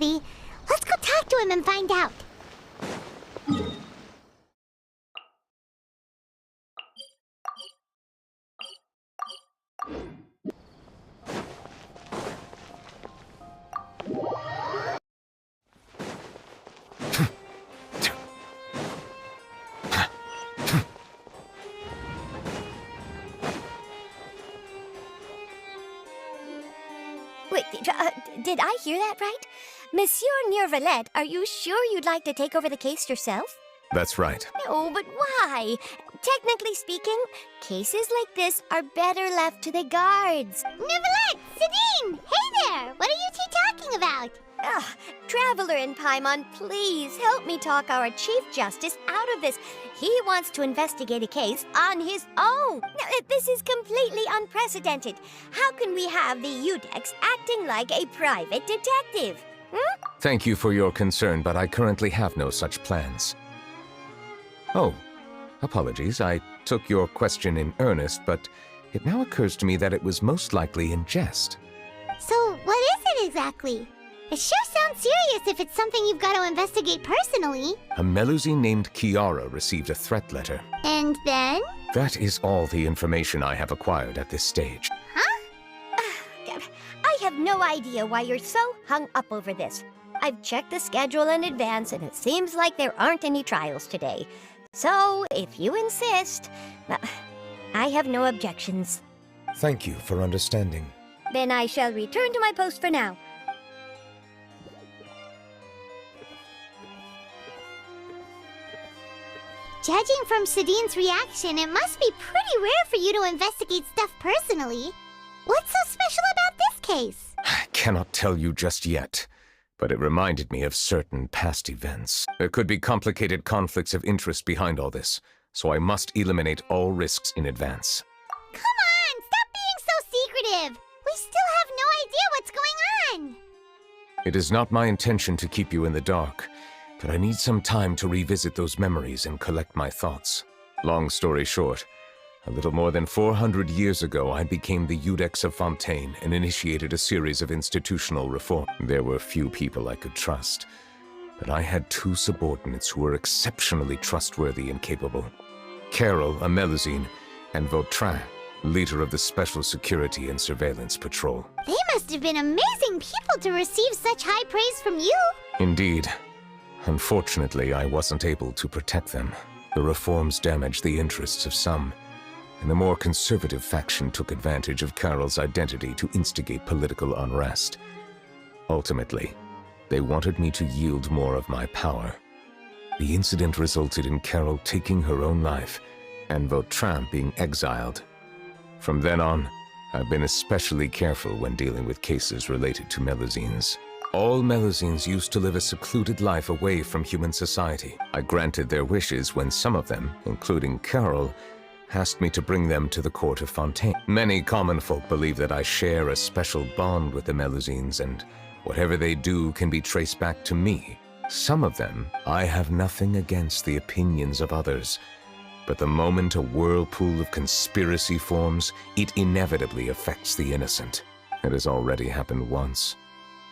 already. Let's go talk to him and find out. Wait, did I hear that right? Monsieur Nuvellite, are you sure you'd like to take over the case yourself? That's right. No, but why? Technically speaking, cases like this are better left to the guards. Nuvellite! Sidine! Hey there! What are you two talking about? Ugh, Traveler in Paimon, please help me talk our Chief Justice out of this. He wants to investigate a case on his own. Now, this is completely unprecedented. How can we have the Udex acting like a private detective? Thank you for your concern, but I currently have no such plans. Oh, apologies. I took your question in earnest, but it now occurs to me that it was most likely in jest. So, what is it exactly? It sure sounds serious if it's something you've got to investigate personally. A Melusine named Kiara received a threat letter. And then? That is all the information I have acquired at this stage. Huh? I have no idea why you're so hung up over this. I've checked the schedule in advance, and it seems like there aren't any trials today. So, if you insist, I have no objections. Thank you for understanding. Then I shall return to my post for now. Judging from Sidine's reaction, it must be pretty rare for you to investigate stuff personally. What's so special about this case? I cannot tell you just yet, but it reminded me of certain past events. There could be complicated conflicts of interest behind all this, so I must eliminate all risks in advance. Come on! Stop being so secretive! We still have no idea what's going on! It is not my intention to keep you in the dark, but I need some time to revisit those memories and collect my thoughts. Long story short, a little more than 400 years ago, I became the Udex of Fontaine and initiated a series of institutional reform. There were few people I could trust, but I had two subordinates who were exceptionally trustworthy and capable. Carol, a Melusine, and Vautrin, leader of the Special Security and Surveillance Patrol. They must have been amazing people to receive such high praise from you! Indeed. Unfortunately, I wasn't able to protect them. The reforms damaged the interests of some, and the more conservative faction took advantage of Carol's identity to instigate political unrest. Ultimately, they wanted me to yield more of my power. The incident resulted in Carol taking her own life, and Vautrin being exiled. From then on, I've been especially careful when dealing with cases related to Melusines. All Melusines used to live a secluded life away from human society. I granted their wishes when some of them, including Carol, asked me to bring them to the court of Fontaine. Many common folk believe that I share a special bond with the Melusines, and whatever they do can be traced back to me. Some of them, I have nothing against the opinions of others, but the moment a whirlpool of conspiracy forms, it inevitably affects the innocent. It has already happened once,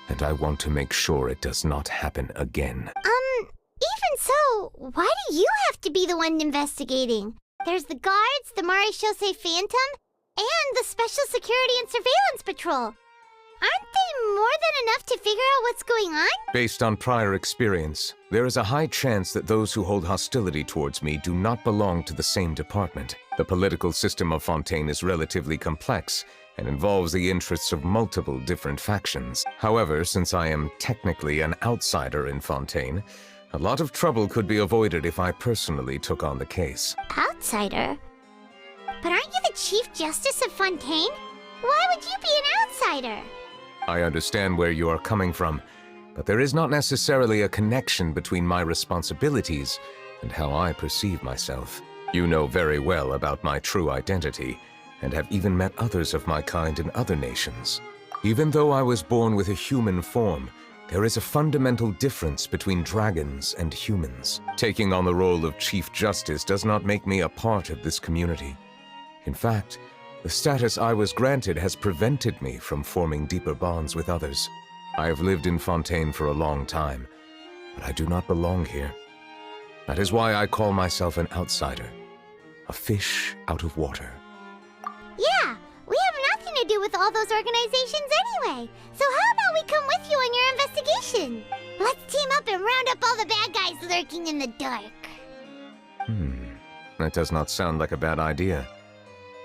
and I want to make sure it does not happen again. Even so, why do you have to be the one investigating? There's the guards, the Maréchaussée Phantom, and the Special Security and Surveillance Patrol. Aren't they more than enough to figure out what's going on? Based on prior experience, there is a high chance that those who hold hostility towards me do not belong to the same department. The political system of Fontaine is relatively complex and involves the interests of multiple different factions. However, since I am technically an outsider in Fontaine, a lot of trouble could be avoided if I personally took on the case. Outsider? But aren't you the Chief Justice of Fontaine? Why would you be an outsider? I understand where you are coming from, but there is not necessarily a connection between my responsibilities and how I perceive myself. You know very well about my true identity, and have even met others of my kind in other nations. Even though I was born with a human form, there is a fundamental difference between dragons and humans. Taking on the role of Chief Justice does not make me a part of this community. In fact, the status I was granted has prevented me from forming deeper bonds with others. I have lived in Fontaine for a long time, but I do not belong here. That is why I call myself an outsider. A fish out of water. Yeah, we have nothing to do with all those organizations anyway. So how about we come with you on your investigation? Let's team up and round up all the bad guys lurking in the dark. That does not sound like a bad idea.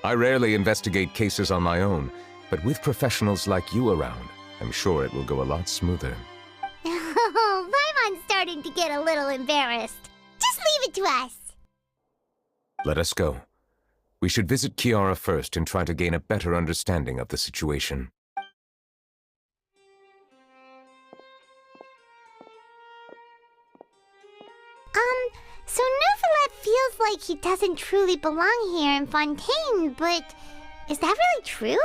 I rarely investigate cases on my own, but with professionals like you around, I'm sure it will go a lot smoother. Oh, Paimon's starting to get a little embarrassed. Just leave it to us. Let us go. We should visit Kiara first and try to gain a better understanding of the situation. So Nuvellite feels like he doesn't truly belong here in Fontaine, but is that really true?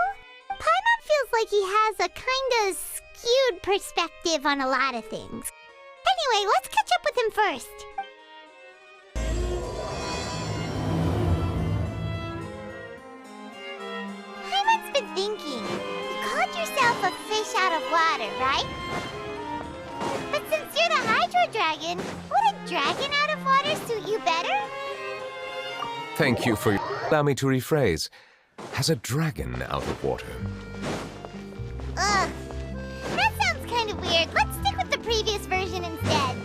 Paimon feels like he has a kinda skewed perspective on a lot of things. Anyway, let's catch up with him first. Paimon's been thinking. You called yourself a fish out of water, right? But since you're the Hydro Dragon, would a dragon out of water suit you better? Thank you for... Allow me to rephrase. Has a dragon out of water? Ugh. That sounds kind of weird. Let's stick with the previous version instead.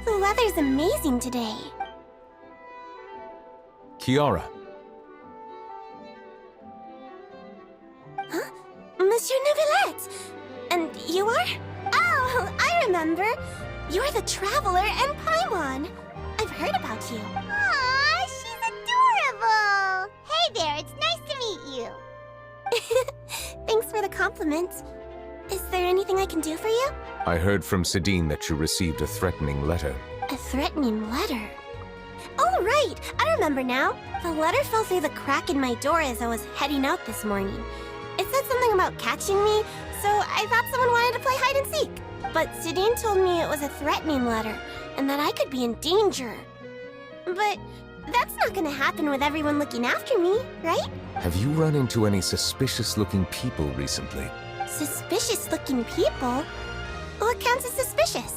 The weather's amazing today. Kiara. Huh? Monsieur Nuvellite! And you are? Oh, I remember. You're the Traveler and Paimon. I've heard about you. Aw, she's adorable! Hey there, it's nice to meet you. Thanks for the compliment. Is there anything I can do for you? I heard from Sidine that you received a threatening letter. A threatening letter? Oh, right! I remember now. The letter fell through the crack in my door as I was heading out this morning. It said something about catching me, so I thought someone wanted to play hide and seek. But Sidine told me it was a threatening letter, and that I could be in danger. But that's not gonna happen with everyone looking after me, right? Have you run into any suspicious-looking people recently? Suspicious-looking people? What counts as suspicious?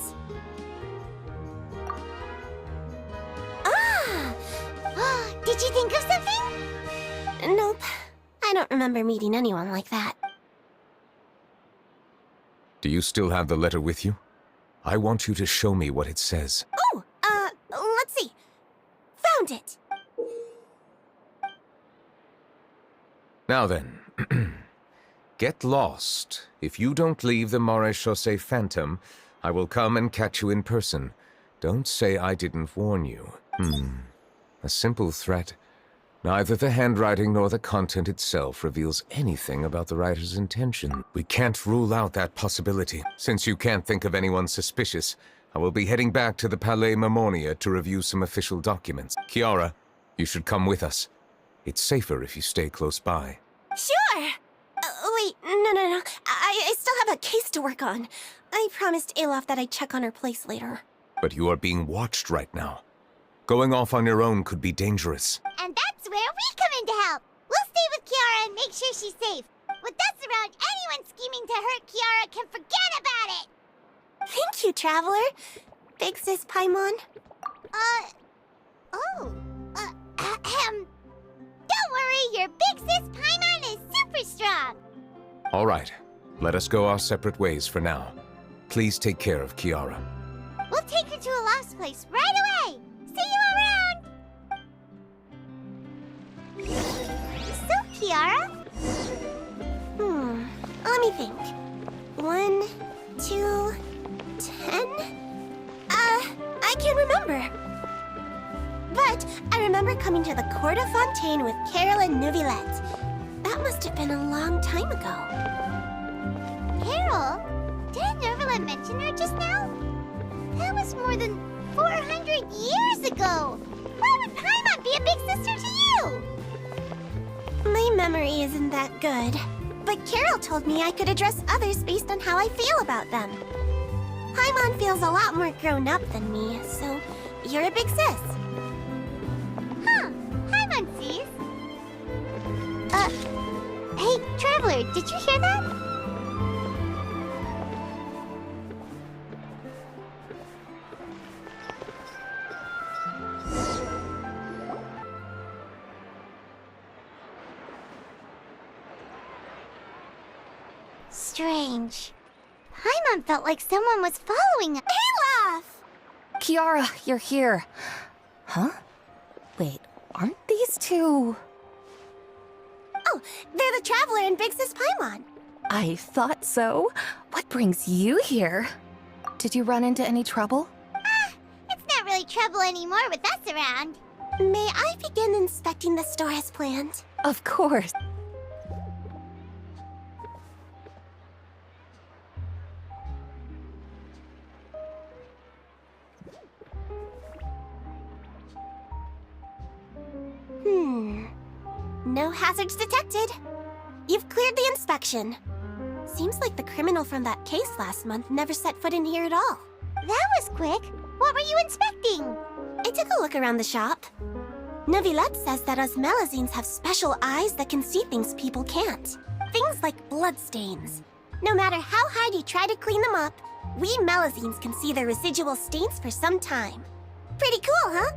Did you think of something? Nope. I don't remember meeting anyone like that. Do you still have the letter with you? I want you to show me what it says. Oh, let's see. Found it. Now then, get lost. If you don't leave the Maréchaussée Phantom, I will come and catch you in person. Don't say I didn't warn you. A simple threat. Neither the handwriting nor the content itself reveals anything about the writer's intention. We can't rule out that possibility. Since you can't think of anyone suspicious, I will be heading back to the Palais Mermonia to review some official documents. Kiara, you should come with us. It's safer if you stay close by. Sure! Wait, no. I still have a case to work on. I promised Alof that I'd check on her place later. But you are being watched right now. Going off on your own could be dangerous. And that's where we come in to help. We'll stay with Kiara and make sure she's safe. With us around, anyone scheming to hurt Kiara can forget about it. Thank you, Traveler. Big Sis Paimon. Don't worry, your big sis Paimon is super strong. All right, let us go our separate ways for now. Please take care of Kiara. We'll take her to a lost place right away. See you around. So, Kiara? Let me think. 1, 2, 10? I can't remember. But I remember coming to the Court of Fontaine with Carol and Nuvellite. That must have been a long time ago. Carol? Didn't Nuvellite mention her just now? That was more than 400 years ago. Why would Paimon be a big sister to you? My My memory isn't that good, but Carol told me I could address others based on how I feel about them. Paimon feels a lot more grown up than me, so you're a big sis. Huh, Paimon sees. Hey, Traveler, did you hear that? Strange. Paimon felt like someone was following us. Olaf! Kiara, you're here. Huh? Wait, aren't these two... Oh, they're the Traveler and Big Sis Paimon. I thought so. What brings you here? Did you run into any trouble? It's not really trouble anymore with us around. May I begin inspecting the store as planned? Of course. No hazards detected. You've cleared the inspection. Seems like the criminal from that case last month never set foot in here at all. That was quick. What were you inspecting? I took a look around the shop. Nuvellite says that us Melazines have special eyes that can see things people can't. Things like bloodstains. No matter how hard you try to clean them up, we Melazines can see the residual stains for some time. Pretty cool, huh?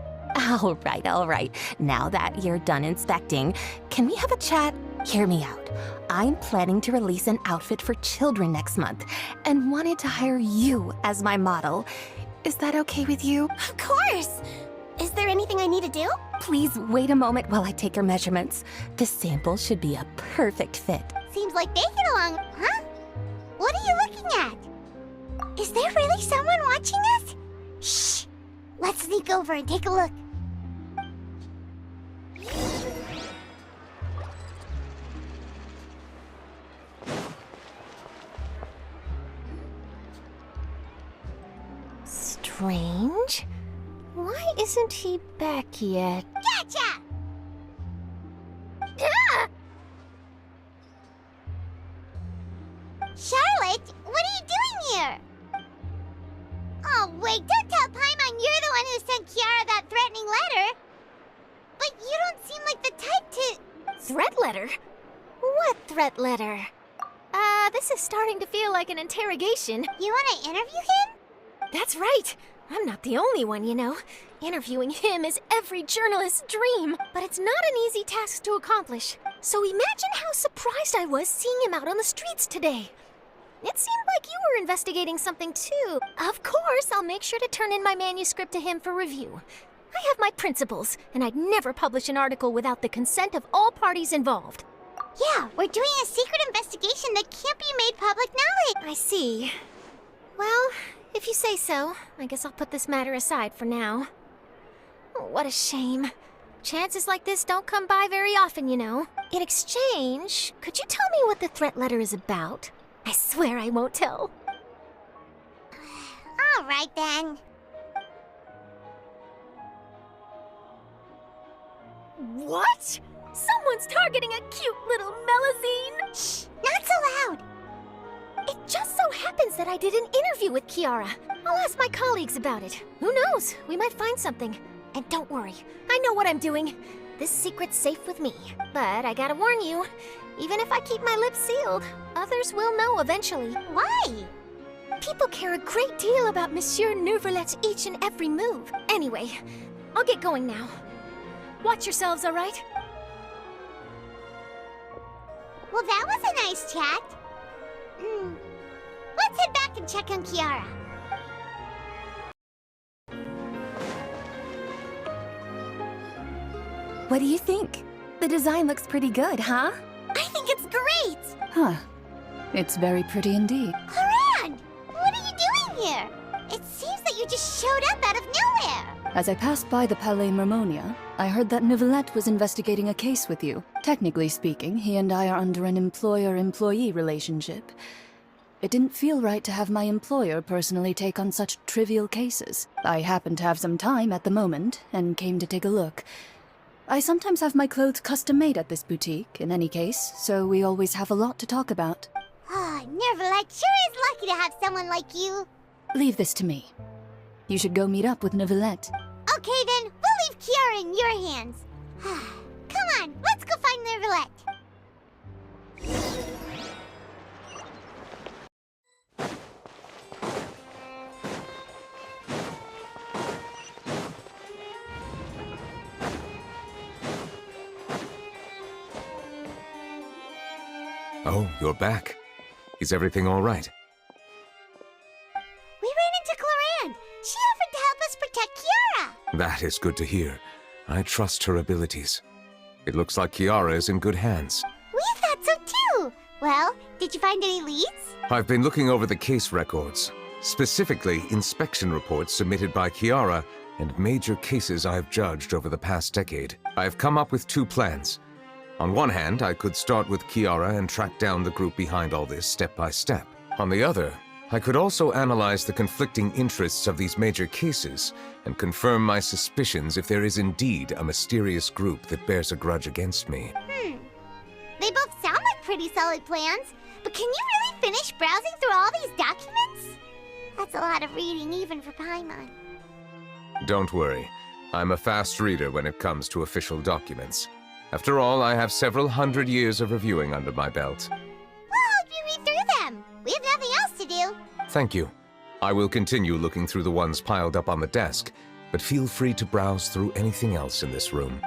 All right. Now that you're done inspecting, can we have a chat? Hear me out. I'm planning to release an outfit for children next month and wanted to hire you as my model. Is that okay with you? Of course! Is there anything I need to do? Please wait a moment while I take your measurements. The sample should be a perfect fit. Seems like they get along, huh? What are you looking at? Is there really someone watching us? Shh! Let's sneak over and take a look. Strange. Why isn't he back yet? Gotcha! Ah! Charlotte, what are you doing here? Oh, wait, don't tell Paimon you're the one who sent Kiara that threatening letter. But you don't seem like the type to... Threat letter? What threat letter? This is starting to feel like an interrogation. You want to interview him? That's right. I'm not the only one, you know. Interviewing him is every journalist's dream. But it's not an easy task to accomplish. So imagine how surprised I was seeing him out on the streets today. It seemed like you were investigating something too. Of course, I'll make sure to turn in my manuscript to him for review. I have my principles, and I'd never publish an article without the consent of all parties involved. Yeah, we're doing a secret investigation that can't be made public knowledge. I see. Well, if you say so, I guess I'll put this matter aside for now. Oh, what a shame. Chances like this don't come by very often, you know. In exchange, could you tell me what the threat letter is about? I swear I won't tell. All right, then. What? Someone's targeting a cute little Melazine? Shh, not so loud. It just so happens that I did an interview with Kiara. I'll ask my colleagues about it. Who knows? We might find something. And don't worry, I know what I'm doing. This secret's safe with me. But I gotta warn you, even if I keep my lips sealed, others will know eventually. Why? People care a great deal about Monsieur Nuvellite's each and every move. Anyway, I'll get going now. Watch yourselves, all right? Well, that was a nice chat. Let's head back and check on Kiara. What do you think? The design looks pretty good, huh? I think it's great! Huh. It's very pretty indeed. Haran! What are you doing here? It seems that you just showed up out of nowhere. As I passed by the Palais Mermonia, I heard that Nuvellite was investigating a case with you. Technically speaking, he and I are under an employer-employee relationship. It didn't feel right to have my employer personally take on such trivial cases. I happened to have some time at the moment, and came to take a look. I sometimes have my clothes custom-made at this boutique, in any case, so we always have a lot to talk about. Ah, Nuvellite sure is lucky to have someone like you. Leave this to me. You should go meet up with Nuvellite. Okay then, we'll leave Kiara in your hands. Come on, let's go find Nuvellite. Oh, you're back. Is everything all right? We ran into Cloran. She offered to help us protect Kiara. That is good to hear. I trust her abilities. It looks like Kiara is in good hands. We thought so too. Well, did you find any leads? I've been looking over the case records, specifically inspection reports submitted by Kiara and major cases I've judged over the past decade. I have come up with 2 plans. On one hand, I could start with Kiara and track down the group behind all this step by step. On the other, I could also analyze the conflicting interests of these major cases and confirm my suspicions if there is indeed a mysterious group that bears a grudge against me. They both sound like pretty solid plans, but can you really finish browsing through all these documents? That's a lot of reading even for Paimon. Don't worry. I'm a fast reader when it comes to official documents. After all, I have several hundred years of reviewing under my belt. We'll help you read through them. We have nothing else to do. Thank you. I will continue looking through the ones piled up on the desk, but feel free to browse through anything else in this room.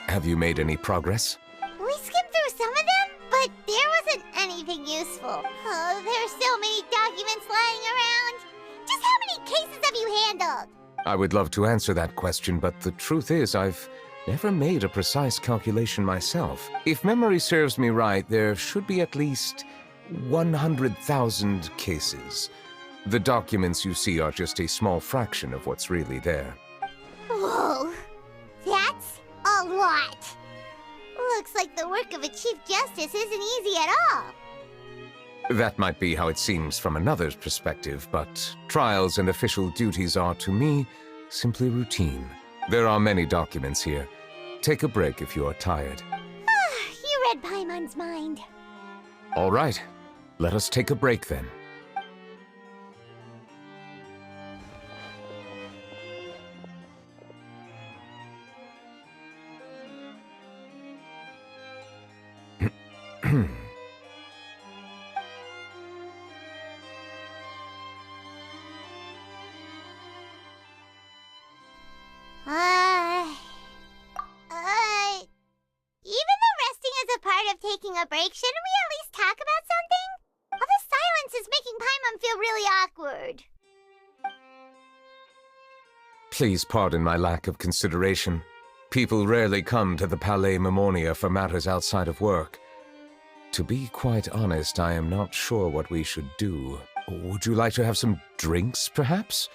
Have you made any progress? We skimmed through some of them, but there wasn't anything useful. Oh, there's so many documents lying around. Just how many cases have you handled? I would love to answer that question, but the truth is I've never made a precise calculation myself. If memory serves me right, there should be at least 100,000 cases. The documents you see are just a small fraction of what's really there. Whoa, that's a lot. Looks like the work of a Chief Justice isn't easy at all. That might be how it seems from another's perspective, but trials and official duties are, to me, simply routine. There are many documents here. Take a break if you are tired. You read Paimon's mind. All right, let us take a break then. Even though resting is a part of taking a break, shouldn't we at least talk about something? All this silence is making Paimon feel really awkward. Please pardon my lack of consideration. People rarely come to the Palais Mammonia for matters outside of work. To be quite honest, I am not sure what we should do. Would you like to have some drinks, perhaps?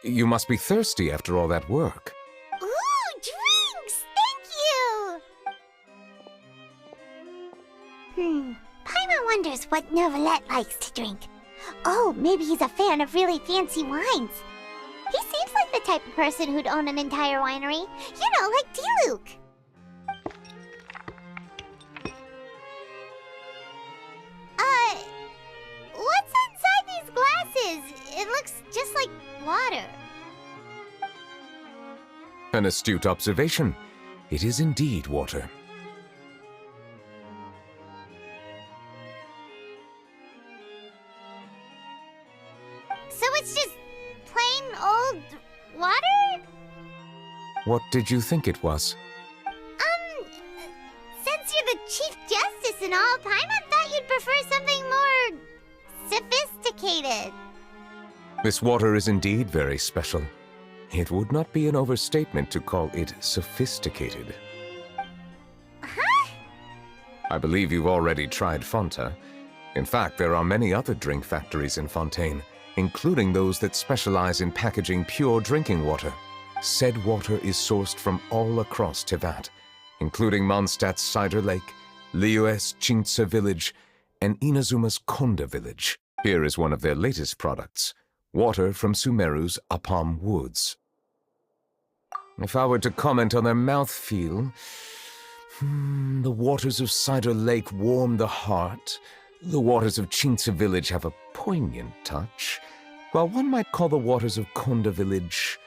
You must be thirsty after all that work. Ooh, drinks! Thank you! Paimon wonders what Nuvellite likes to drink. Oh, maybe he's a fan of really fancy wines. He seems like the type of person who'd own an entire winery. You know, like D-Luke. What's inside these glasses? It looks just like water. An astute observation. It is indeed water. So it's What did you think it was? Since you're the Chief Justice and all, Paimon thought you'd prefer something more sophisticated. This water is indeed very special. It would not be an overstatement to call it sophisticated. Huh? I believe you've already tried Fonta. In fact, there are many other drink factories in Fontaine, including those that specialize in packaging pure drinking water. Said water is sourced from all across Tevat, including Mondstadt's Cider Lake, Liyue's Chintsa village, and Inazuma's Konda village. Here is one of their latest products, water from Sumeru's Apam Woods. If I were to comment on their mouthfeel, the waters of Cider Lake warm the heart. The waters of Chintsa village have a poignant touch, while one might call the waters of Konda village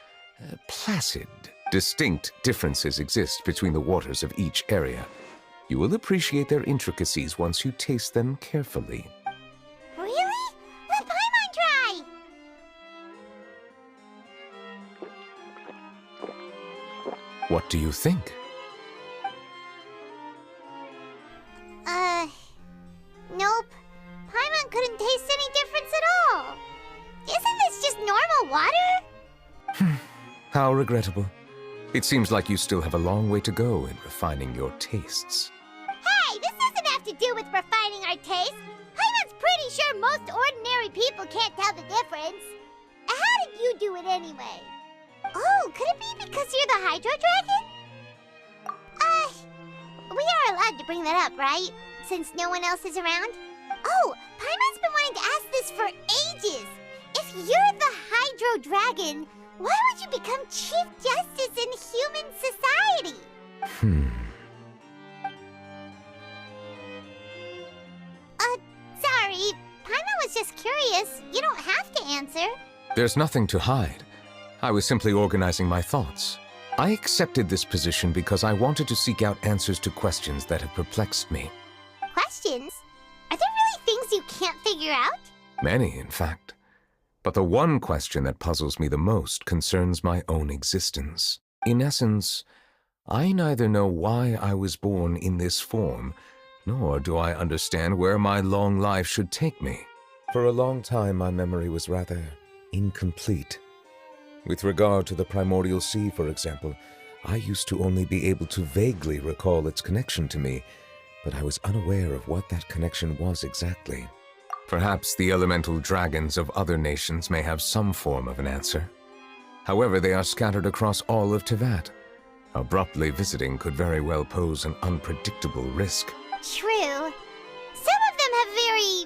placid. Distinct differences exist between the waters of each area. You will appreciate their intricacies once you taste them carefully. Really? Let Paimon try! What do you think? Nope. Paimon couldn't taste any difference at all. Isn't this just normal water? How regrettable. It seems like you still have a long way to go in refining your tastes. Hey, this doesn't have to do with refining our taste. Paimon's pretty sure most ordinary people can't tell the difference. How did you do it anyway? Oh, could it be because you're the Hydro Dragon? We are allowed to bring that up, right? Since no one else is around? Oh, Paimon's been wanting to ask this for ages. If you're the Hydro Dragon, why would you become Chief Justice in human society? Sorry. Paimon was just curious. You don't have to answer. There's nothing to hide. I was simply organizing my thoughts. I accepted this position because I wanted to seek out answers to questions that have perplexed me. Questions? Are there really things you can't figure out? Many, in fact. But the one question that puzzles me the most concerns my own existence. In essence, I neither know why I was born in this form, nor do I understand where my long life should take me. For a long time, my memory was rather incomplete. With regard to the primordial sea, for example, I used to only be able to vaguely recall its connection to me, but I was unaware of what that connection was exactly. Perhaps the elemental dragons of other nations may have some form of an answer. However, they are scattered across all of Tevat. Abruptly visiting could very well pose an unpredictable risk. True. Some of them have very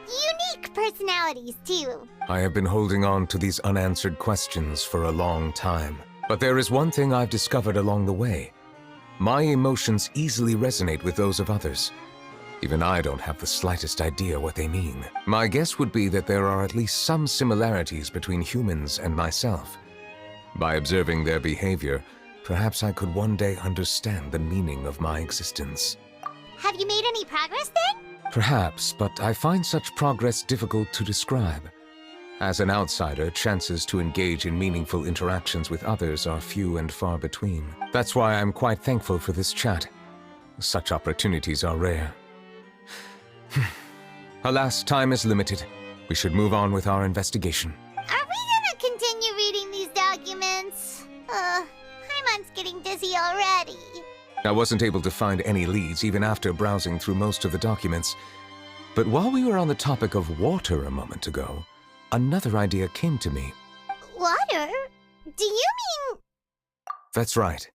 unique personalities, too. I have been holding on to these unanswered questions for a long time. But there is one thing I've discovered along the way. My emotions easily resonate with those of others. Even I don't have the slightest idea what they mean. My guess would be that there are at least some similarities between humans and myself. By observing their behavior, perhaps I could one day understand the meaning of my existence. Have you made any progress then? Perhaps, but I find such progress difficult to describe. As an outsider, chances to engage in meaningful interactions with others are few and far between. That's why I'm quite thankful for this chat. Such opportunities are rare. Alas, time is limited. We should move on with our investigation. Are we gonna continue reading these documents? Paimon's getting dizzy already. I wasn't able to find any leads even after browsing through most of the documents. But while we were on the topic of water a moment ago, another idea came to me. Water? Do you mean... That's right.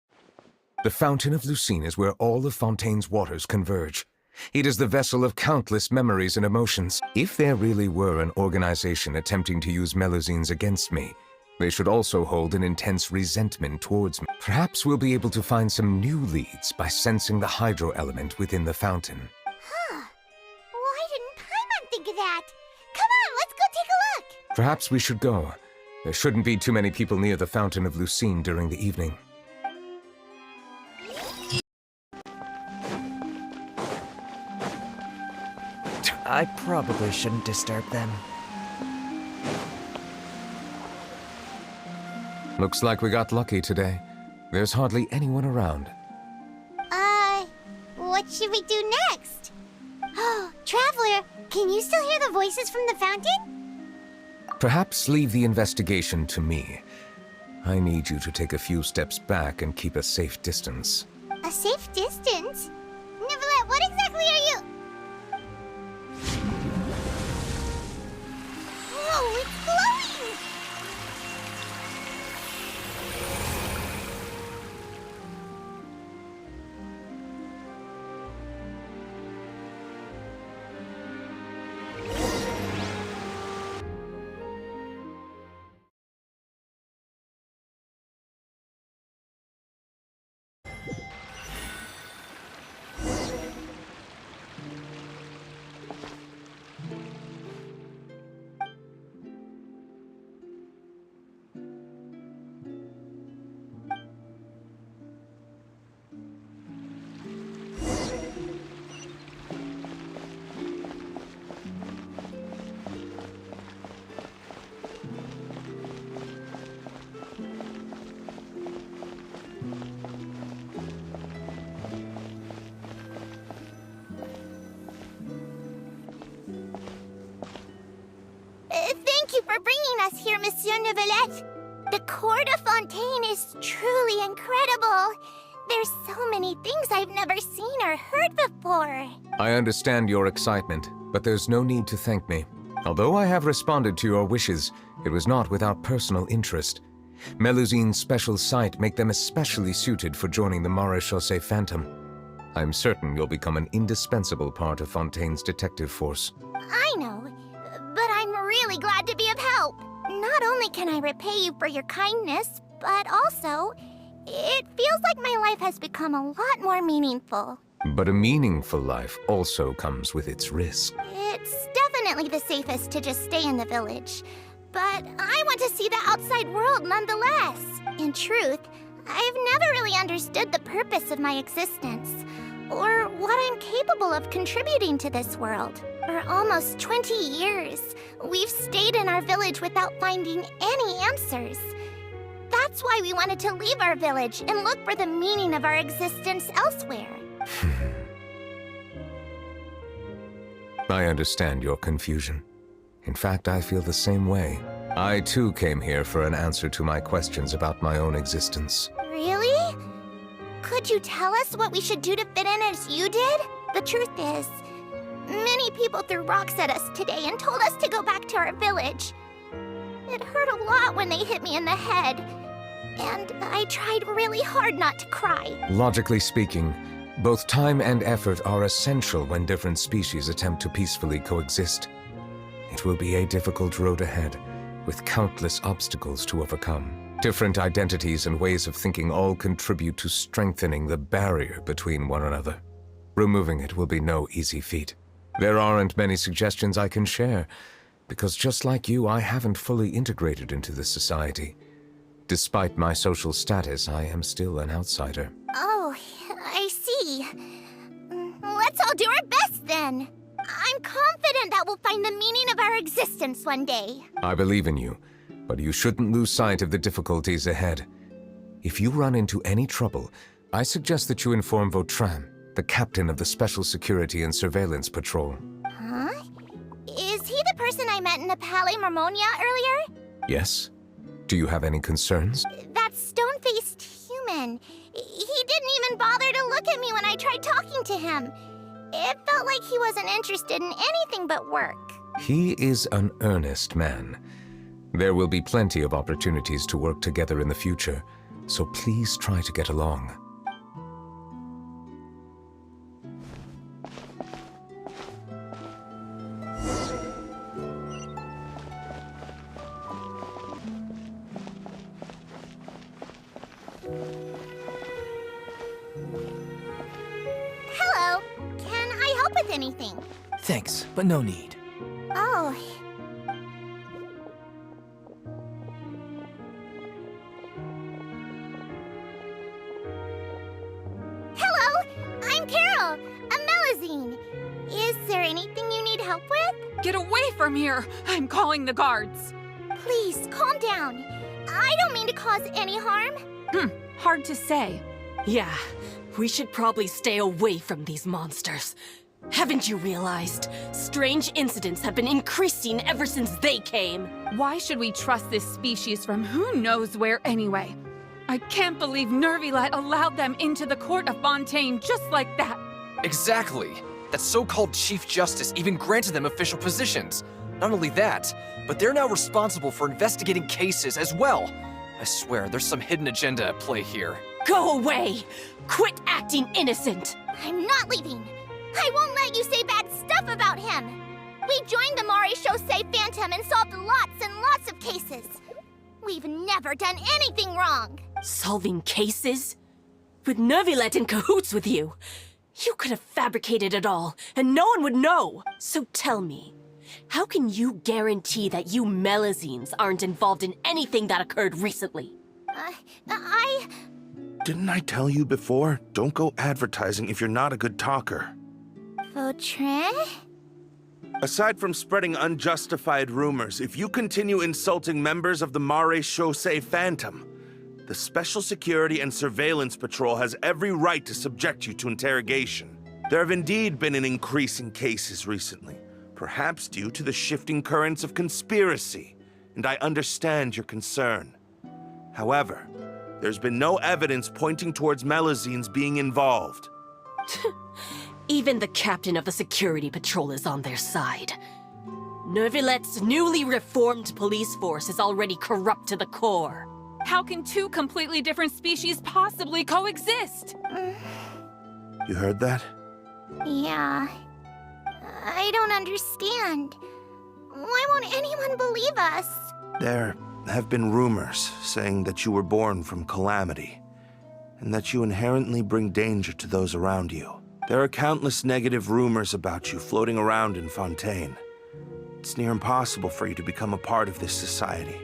The Fountain of Lucine is where all of Fontaine's waters converge. It is the vessel of countless memories and emotions. If there really were an organization attempting to use Melusines against me, they should also hold an intense resentment towards me. Perhaps we'll be able to find some new leads by sensing the hydro element within the fountain. Huh. Why didn't Paimon think of that? Come on, let's go take a look! Perhaps we should go. There shouldn't be too many people near the Fountain of Lucine during the evening. I probably shouldn't disturb them. Looks like we got lucky today. There's hardly anyone around. What should we do next? Oh, Traveler, can you still hear the voices from the fountain? Perhaps leave the investigation to me. I need you to take a few steps back and keep a safe distance. A safe distance? Nuvellite, what exactly are you? Whoa, it's glowing! Thank you for bringing us here, Monsieur Nuvellite. The Cour de Fontaine is truly incredible. There's so many things I've never seen or heard before. I understand your excitement, but there's no need to thank me. Although I have responded to your wishes, it was not without personal interest. Melusine's special sight make them especially suited for joining the Maréchaussée Phantom. I'm certain you'll become an indispensable part of Fontaine's detective force. I know, but I'm really glad to be of help. Not only can I repay you for your kindness, but also, it feels like my life has become a lot more meaningful. But a meaningful life also comes with its risk. It's definitely the safest to just stay in the village. But I want to see the outside world nonetheless. In truth, I've never really understood the purpose of my existence, or what I'm capable of contributing to this world. For almost 20 years, we've stayed in our village without finding any answers. That's why we wanted to leave our village and look for the meaning of our existence elsewhere. I understand your confusion. In fact, I feel the same way. I too came here for an answer to my questions about my own existence. Really? Could you tell us what we should do to fit in as you did? The truth is, many people threw rocks at us today and told us to go back to our village. It hurt a lot when they hit me in the head, and I tried really hard not to cry. Logically speaking, both time and effort are essential when different species attempt to peacefully coexist. It will be a difficult road ahead, with countless obstacles to overcome. Different identities and ways of thinking all contribute to strengthening the barrier between one another. Removing it will be no easy feat. There aren't many suggestions I can share, because just like you, I haven't fully integrated into this society. Despite my social status, I am still an outsider. Oh, I see. Let's all do our best then. I'm confident that we'll find the meaning of our existence one day. I believe in you, but you shouldn't lose sight of the difficulties ahead. If you run into any trouble, I suggest that you inform Vautrin, the captain of the Special Security and Surveillance Patrol. Huh? Is he the person I met in the Palais Marmonia earlier? Yes? Do you have any concerns? That stone-faced human. He didn't even bother to look at me when I tried talking to him. It felt like he wasn't interested in anything but work. He is an earnest man. There will be plenty of opportunities to work together in the future, so please try to get along. Hello. Can I help with anything? Thanks, but no need. Oh. Hello, I'm Carol, a Melusine. Is there anything you need help with? Get away from here! I'm calling the guards. Please, calm down. I don't mean to cause any harm. Hard to say. Yeah, we should probably stay away from these monsters. Haven't you realized? Strange incidents have been increasing ever since they came. Why should we trust this species from who knows where anyway? I can't believe Nuvellite allowed them into the court of Fontaine just like that. Exactly. That so-called Chief Justice even granted them official positions. Not only that, but they're now responsible for investigating cases as well. I swear, there's some hidden agenda at play here. Go away! Quit acting innocent! I'm not leaving. I won't let you say bad stuff about him. We joined the Maréchaussée Phantom and solved lots and lots of cases. We've never done anything wrong. Solving cases? With Nuvellite in cahoots with you? You could have fabricated it all, and no one would know. So tell me, how can you guarantee that you Melazines aren't involved in anything that occurred recently? Didn't I tell you before? Don't go advertising if you're not a good talker. Vautrin? Aside from spreading unjustified rumors, if you continue insulting members of the Maréchaussée Phantom, the Special Security and Surveillance Patrol has every right to subject you to interrogation. There have indeed been an increase in cases recently, perhaps due to the shifting currents of conspiracy, and I understand your concern. However, there's been no evidence pointing towards Melazines being involved. Even the captain of the security patrol is on their side. Nuvellite's newly reformed police force is already corrupt to the core. How can two completely different species possibly coexist? You heard that? Yeah. I don't understand. Why won't anyone believe us? There have been rumors saying that you were born from calamity, and that you inherently bring danger to those around you. There are countless negative rumors about you floating around in Fontaine. It's near impossible for you to become a part of this society.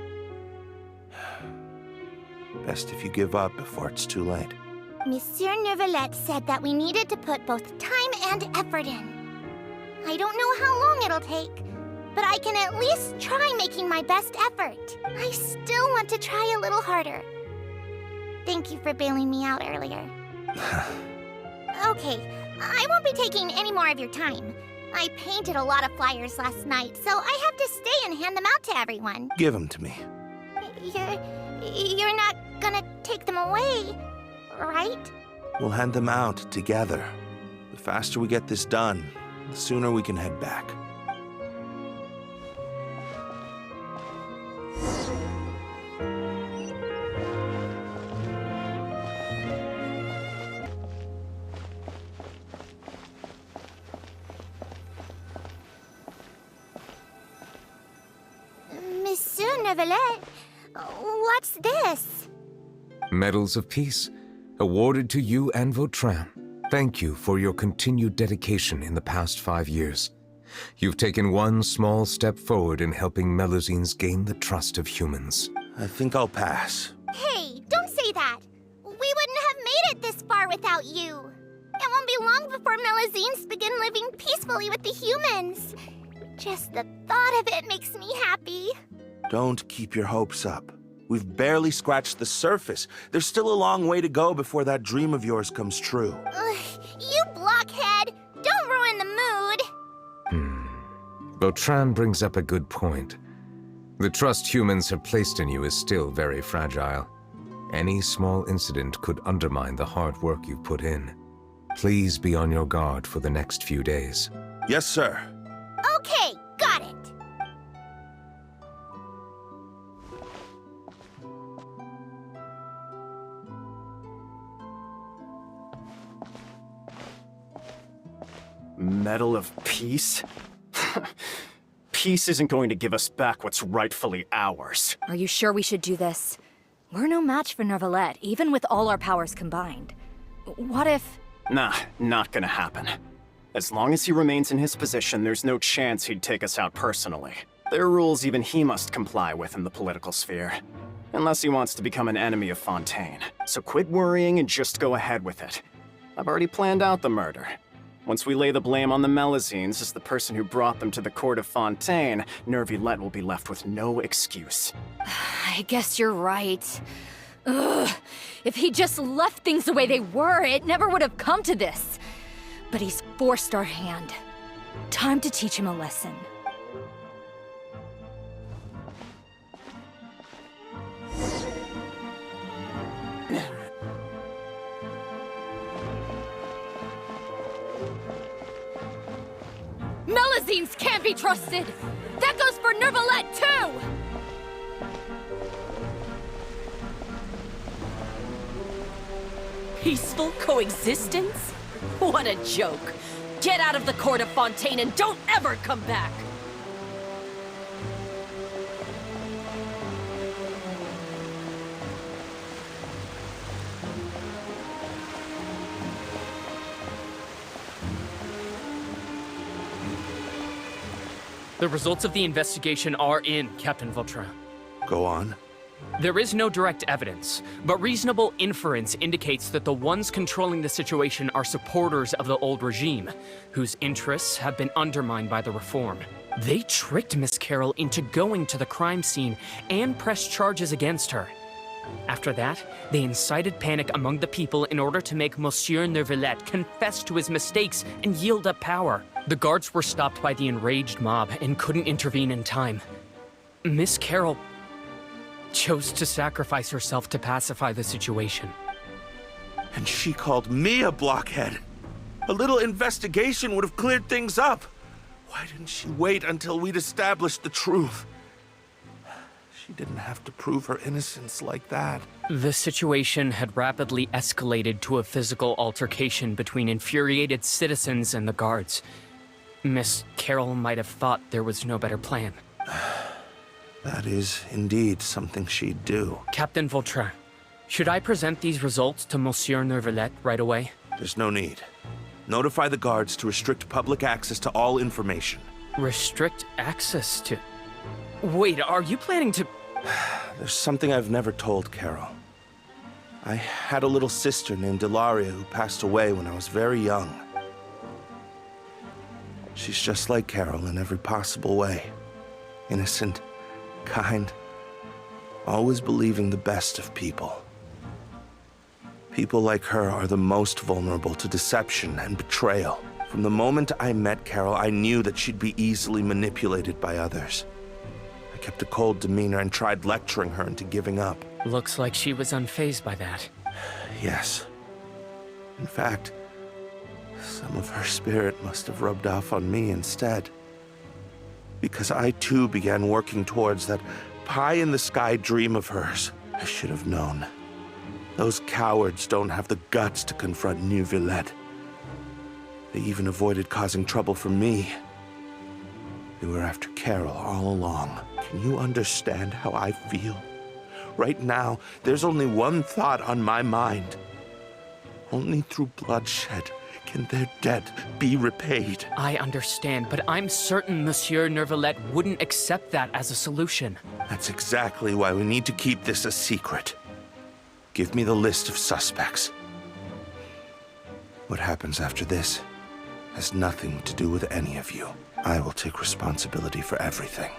Best if you give up before it's too late. Monsieur Nuvellite said that we needed to put both time and effort in. I don't know how long it'll take, but I can at least try making my best effort. I still want to try a little harder. Thank you for bailing me out earlier. Okay, I won't be taking any more of your time. I painted a lot of flyers last night, so I have to stay and hand them out to everyone. Give them to me. You're not gonna take them away, right? We'll hand them out together. The faster we get this done, the sooner we can head back. Monsieur Nuvellite, what's this? Medals of Peace, awarded to you and Vautrin. Thank you for your continued dedication in the past 5 years. You've taken one small step forward in helping Melazines gain the trust of humans. I think I'll pass. Hey, don't say that. We wouldn't have made it this far without you. It won't be long before Melazines begin living peacefully with the humans. Just the thought of it makes me happy. Don't keep your hopes up. We've barely scratched the surface. There's still a long way to go before that dream of yours comes true. You blockhead! Don't ruin the mood! Vautrin brings up a good point. The trust humans have placed in you is still very fragile. Any small incident could undermine the hard work you've put in. Please be on your guard for the next few days. Yes, sir. Okay, got it. Medal of Peace? Peace isn't going to give us back what's rightfully ours. Are you sure we should do this? We're no match for Nuvellite, even with all our powers combined. What if... Nah, not gonna happen. As long as he remains in his position, there's no chance he'd take us out personally. There are rules even he must comply with in the political sphere. Unless he wants to become an enemy of Fontaine. So quit worrying and just go ahead with it. I've already planned out the murder. Once we lay the blame on the Melazines as the person who brought them to the court of Fontaine, Nuvellite will be left with no excuse. I guess you're right. Ugh. If he just left things the way they were, it never would have come to this. But he's forced our hand. Time to teach him a lesson. Melazines can't be trusted! That goes for Nuvellite, too! Peaceful coexistence? What a joke. Get out of the court of Fontaine and don't ever come back! The results of the investigation are in, Captain Vautrin. Go on. There is no direct evidence, but reasonable inference indicates that the ones controlling the situation are supporters of the old regime, whose interests have been undermined by the reform. They tricked Miss Carroll into going to the crime scene and pressed charges against her. After that, they incited panic among the people in order to make Monsieur Nuvellite confess to his mistakes and yield up power. The guards were stopped by the enraged mob and couldn't intervene in time. Miss Carroll chose to sacrifice herself to pacify the situation. And she called me a blockhead. A little investigation would have cleared things up. Why didn't she wait until we'd established the truth? She didn't have to prove her innocence like that. The situation had rapidly escalated to a physical altercation between infuriated citizens and the guards. Miss Carroll might have thought there was no better plan. That is indeed something she'd do. Captain Vautrin, should I present these results to Monsieur Nuvellite right away? There's no need. Notify the guards to restrict public access to all information. Restrict access to... Wait, are you planning to... There's something I've never told Carol. I had a little sister named Delaria who passed away when I was very young. She's just like Carol in every possible way. Innocent, kind, always believing the best of people. People like her are the most vulnerable to deception and betrayal. From the moment I met Carol, I knew that she'd be easily manipulated by others. I kept a cold demeanor and tried lecturing her into giving up. Looks like she was unfazed by that. Yes. In fact, some of her spirit must have rubbed off on me instead. Because I too began working towards that pie-in-the-sky dream of hers. I should have known. Those cowards don't have the guts to confront Nuvellite. They even avoided causing trouble for me. They were after Carol all along. Can you understand how I feel? Right now, there's only one thought on my mind. Only through bloodshed can their debt be repaid. I understand, but I'm certain Monsieur Nuvellite wouldn't accept that as a solution. That's exactly why we need to keep this a secret. Give me the list of suspects. What happens after this has nothing to do with any of you. I will take responsibility for everything.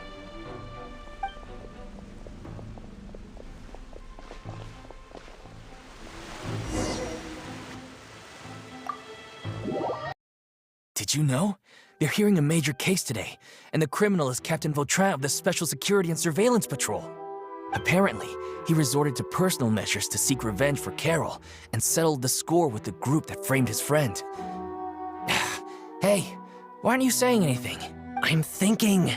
Did you know? They're hearing a major case today, and the criminal is Captain Vautrin of the Special Security and Surveillance Patrol. Apparently, he resorted to personal measures to seek revenge for Carol and settled the score with the group that framed his friend. Hey, why aren't you saying anything? I'm thinking...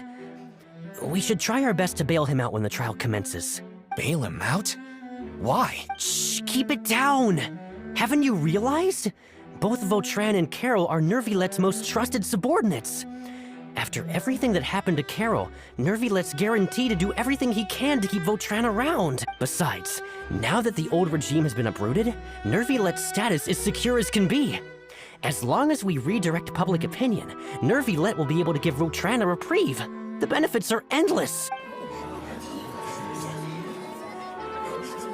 we should try our best to bail him out when the trial commences. Bail him out? Why? Shh, keep it down! Haven't you realized? Both Vautrin and Carol are Nuvellite's most trusted subordinates. After everything that happened to Carol, Nuvellite's guaranteed to do everything he can to keep Vautrin around. Besides, now that the old regime has been uprooted, Nuvellite's status is secure as can be. As long as we redirect public opinion, Nuvellite will be able to give Vautrin a reprieve. The benefits are endless.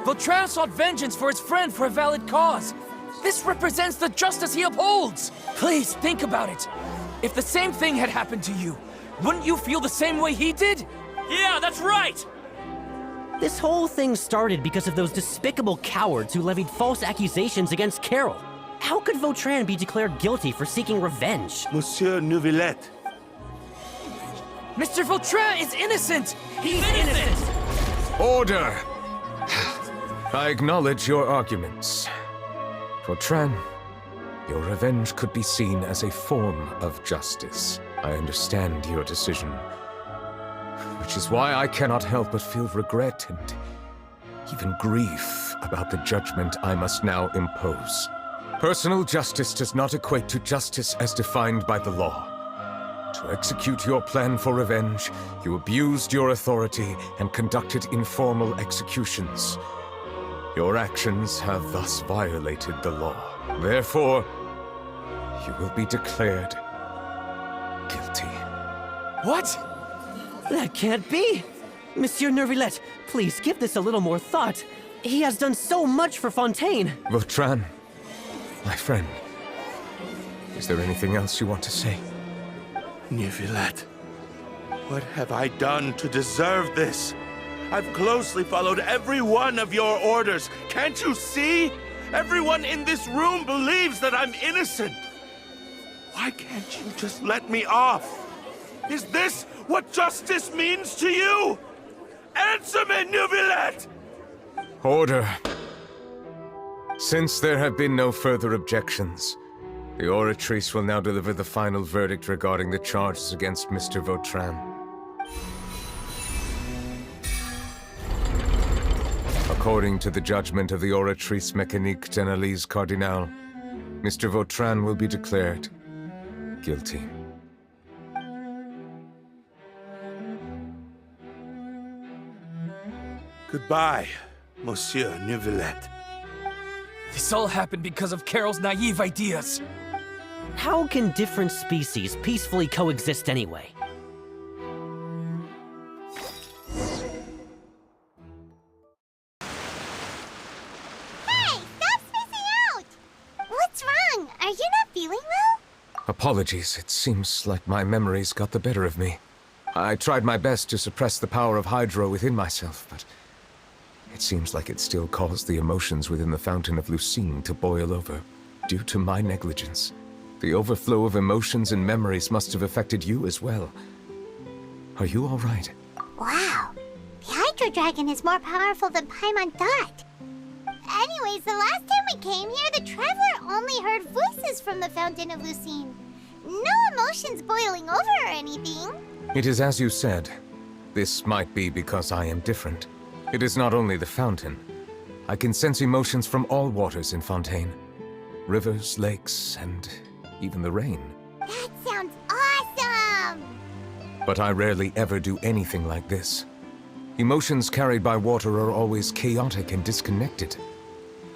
Vautrin sought vengeance for his friend for a valid cause. This represents the justice he upholds. Please, think about it. If the same thing had happened to you, wouldn't you feel the same way he did? Yeah, that's right! This whole thing started because of those despicable cowards who levied false accusations against Carol. How could Vautrin be declared guilty for seeking revenge? Monsieur Nuvellite. Mr. Vautrin is innocent! He's innocent! Order! I acknowledge your arguments. Vautrin, your revenge could be seen as a form of justice. I understand your decision, which is why I cannot help but feel regret and even grief about the judgment I must now impose. Personal justice does not equate to justice as defined by the law. To execute your plan for revenge, you abused your authority and conducted informal executions. Your actions have thus violated the law. Therefore, you will be declared guilty. What? That can't be! Monsieur Nuvellite, please give this a little more thought. He has done so much for Fontaine. Vautrin, my friend, is there anything else you want to say? Nuvellite, what have I done to deserve this? I've closely followed every one of your orders. Can't you see? Everyone in this room believes that I'm innocent. Why can't you just let me off? Is this what justice means to you? Answer me, Nuvellite! Order. Since there have been no further objections, the Oratrice will now deliver the final verdict regarding the charges against Mr. Vautrin. According to the judgment of the Oratrice Mécanique d'Analyse Cardinal, Mr. Vautrin will be declared guilty. Goodbye, Monsieur Nuvellite. This all happened because of Carol's naive ideas. How can different species peacefully coexist anyway? Hey, stop spacing out! What's wrong? Are you not feeling well? Apologies, it seems like my memories got the better of me. I tried my best to suppress the power of Hydro within myself, but it seems like it still caused the emotions within the Fountain of Lucine to boil over, due to my negligence. The overflow of emotions and memories must have affected you as well. Are you all right? Wow, the Hydro Dragon is more powerful than Paimon thought. Anyways, the last time we came here, the Traveler only heard voices from the Fountain of Lucine. No emotions boiling over or anything. It is as you said. This might be because I am different. It is not only the fountain. I can sense emotions from all waters in Fontaine. Rivers, lakes, and even the rain. That sounds awesome! But I rarely ever do anything like this. Emotions carried by water are always chaotic and disconnected.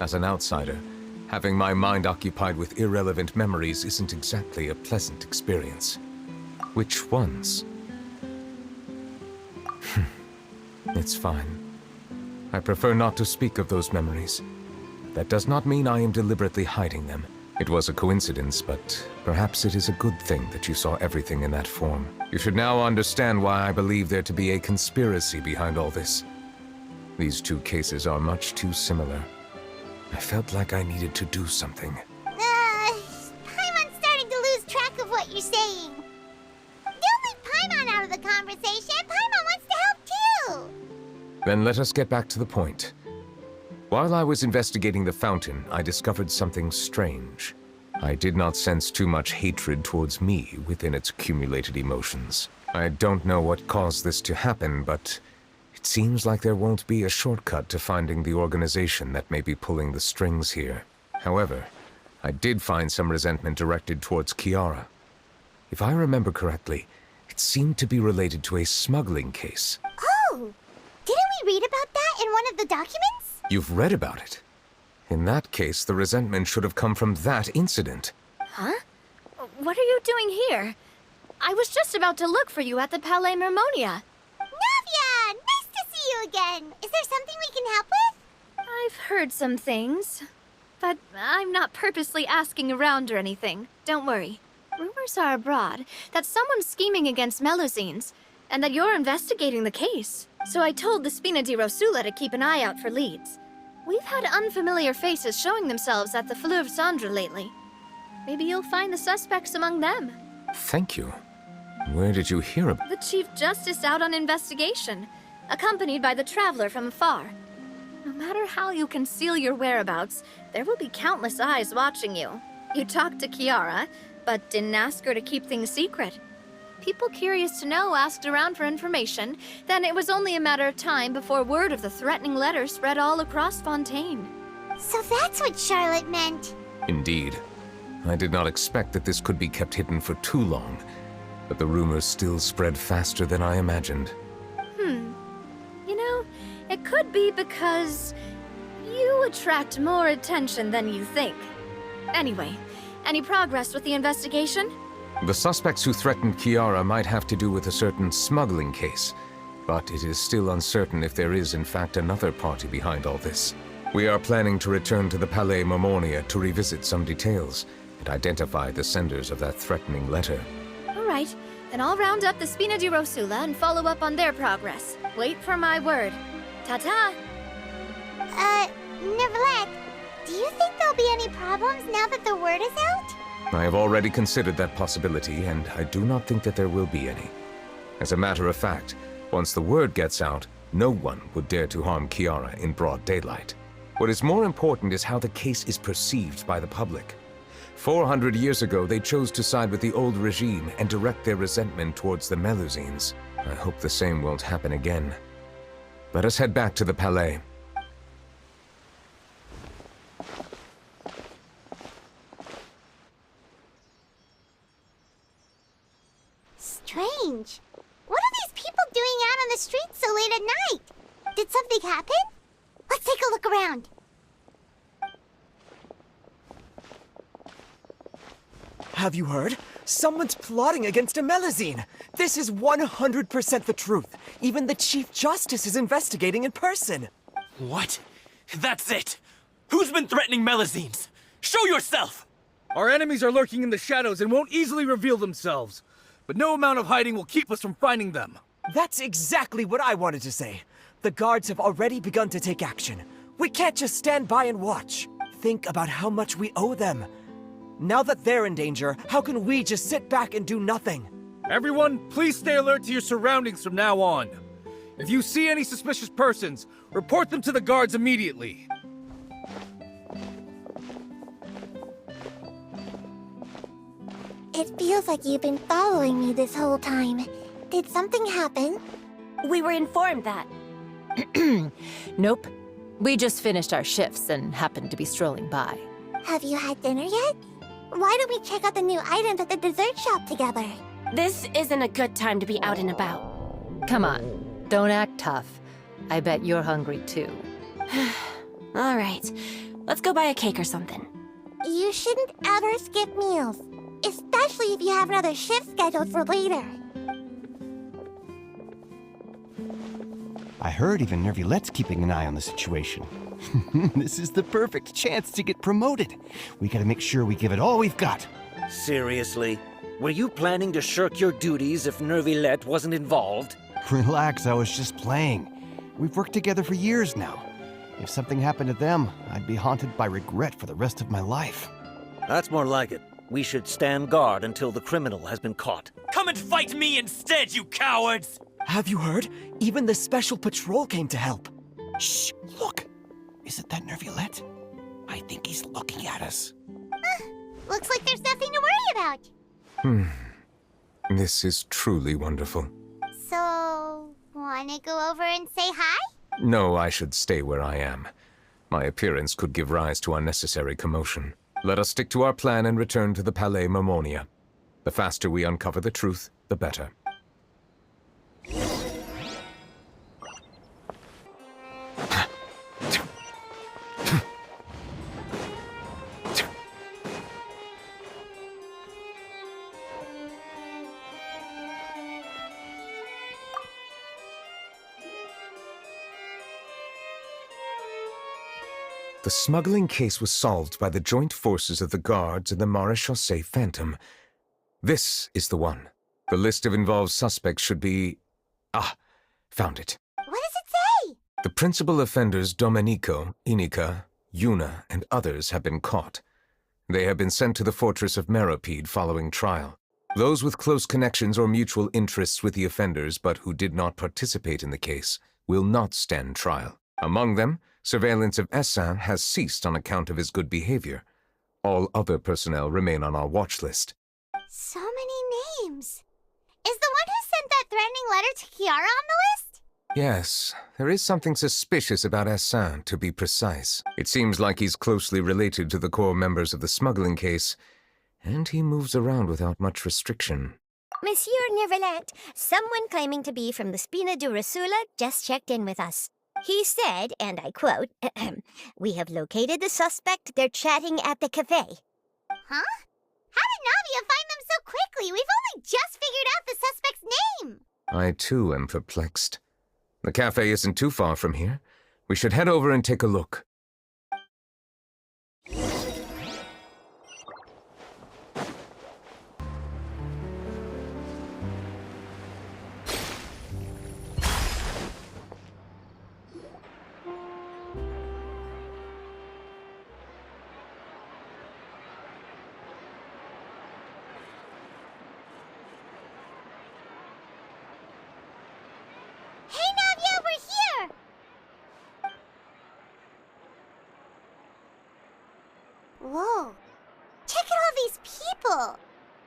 As an outsider, having my mind occupied with irrelevant memories isn't exactly a pleasant experience. Which ones? It's fine. I prefer not to speak of those memories. That does not mean I am deliberately hiding them. It was a coincidence, but perhaps it is a good thing that you saw everything in that form. You should now understand why I believe there to be a conspiracy behind all this. These two cases are much too similar. I felt like I needed to do something. Paimon's starting to lose track of what you're saying. Don't leave Paimon out of the conversation. Paimon wants to help too. Then let us get back to the point. While I was investigating the fountain, I discovered something strange. I did not sense too much hatred towards me within its accumulated emotions. I don't know what caused this to happen, but it seems like there won't be a shortcut to finding the organization that may be pulling the strings here. However, I did find some resentment directed towards Kiara. If I remember correctly, it seemed to be related to a smuggling case. Oh! Didn't we read about that in one of the documents? You've read about it. In that case, the resentment should have come from that incident. Huh? What are you doing here? I was just about to look for you at the Palais Mermonia. Navia! Nice to see you again! Is there something we can help with? I've heard some things, but I'm not purposely asking around or anything. Don't worry. Rumors are abroad that someone's scheming against Melusines. and that you're investigating the case. So I told the Spina di Rosula to keep an eye out for leads. We've had unfamiliar faces showing themselves at the Fleuve Cendre lately. Maybe you'll find the suspects among them. Thank you. Where did you hear about? The Chief Justice out on investigation, accompanied by the Traveler from afar. No matter how you conceal your whereabouts, there will be countless eyes watching you. You talked to Kiara, but didn't ask her to keep things secret. People curious to know asked around for information, then it was only a matter of time before word of the threatening letter spread all across Fontaine. So that's what Charlotte meant. Indeed. I did not expect that this could be kept hidden for too long, but the rumors still spread faster than I imagined. You know, it could be because you attract more attention than you think. Anyway, any progress with the investigation? The suspects who threatened Kiara might have to do with a certain smuggling case, but it is still uncertain if there is in fact another party behind all this. We are planning to return to the Palais Marmonia to revisit some details and identify the senders of that threatening letter. All right, then I'll round up the Spina di Rosula and follow up on their progress. Wait for my word. Ta-ta! Nuvellite, do you think there'll be any problems now that the word is out? I have already considered that possibility, and I do not think that there will be any. As a matter of fact, once the word gets out, no one would dare to harm Kiara in broad daylight. What is more important is how the case is perceived by the public. 400 years ago, they chose to side with the old regime and direct their resentment towards the Melusines. I hope the same won't happen again. Let us head back to the Palais. Strange. What are these people doing out on the streets so late at night? Did something happen? Let's take a look around. Have you heard? Someone's plotting against a Melusine! This is 100% the truth. Even the Chief Justice is investigating in person. What? That's it! Who's been threatening Melusines? Show yourself! Our enemies are lurking in the shadows and won't easily reveal themselves. But no amount of hiding will keep us from finding them. That's exactly what I wanted to say. The guards have already begun to take action. We can't just stand by and watch. Think about how much we owe them. Now that they're in danger, how can we just sit back and do nothing? Everyone, please stay alert to your surroundings from now on. If you see any suspicious persons, report them to the guards immediately. It feels like you've been following me this whole time. Did something happen? We were informed that. Nope. We just finished our shifts and happened to be strolling by. Have you had dinner yet? Why don't we check out the new items at the dessert shop together? This isn't a good time to be out and about. Come on, don't act tough. I bet you're hungry too. All right, let's go buy a cake or something. You shouldn't ever skip meals, especially if you have another shift scheduled for later. I heard even Nervulette's keeping an eye on the situation. This is the perfect chance to get promoted. We gotta make sure we give it all we've got. Seriously? Were you planning to shirk your duties if Nuvellite wasn't involved? Relax, I was just playing. We've worked together for years now. If something happened to them, I'd be haunted by regret for the rest of my life. That's more like it. We should stand guard until the criminal has been caught. Come and fight me instead, you cowards! Have you heard? Even the Special Patrol came to help. Shh! Look! Is it that Nuvellite? I think he's looking at us. Looks like there's nothing to worry about. This is truly wonderful. So, wanna go over and say hi? No, I should stay where I am. My appearance could give rise to unnecessary commotion. Let us stick to our plan and return to the Palais Marmonia. The faster we uncover the truth, the better. The smuggling case was solved by the joint forces of the guards and the Maréchaussée Phantom. This is the one. The list of involved suspects should be Ah, found it. What does it say? The principal offenders Domenico, Inika, Yuna, and others have been caught. They have been sent to the fortress of Meropide following trial. Those with close connections or mutual interests with the offenders but who did not participate in the case will not stand trial. Among them, surveillance of Essin has ceased on account of his good behavior. All other personnel remain on our watch list. So many names. Is the one who sent that threatening letter to Kiara on the list? Yes, there is something suspicious about Essin, to be precise. It seems like he's closely related to the core members of the smuggling case, and he moves around without much restriction. Monsieur Nuvellite, someone claiming to be from the Spina di Rosula just checked in with us. He said, and I quote, "We have located the suspect. They're chatting at the cafe." Huh? How did Navia find them so quickly? We've only just figured out the suspect's name. I too am perplexed. The cafe isn't too far from here. We should head over and take a look. Hey, Navia, we're here! Whoa. Check out all these people.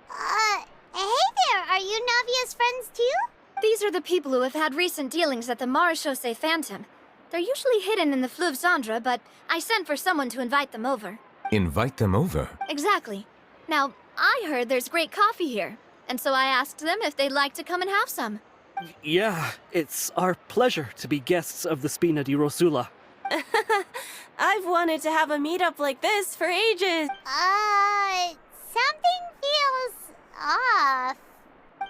Hey there, are you Navia's friends too? These are the people who have had recent dealings at the Marechaussee Phantom. They're usually hidden in the Fleuve Cendre, but I sent for someone to invite them over. Invite them over? Exactly. Now, I heard there's great coffee here, and so I asked them if they'd like to come and have some. Yeah, it's our pleasure to be guests of the Spina di Rosula. I've wanted to have a meetup like this for ages. Something feels off.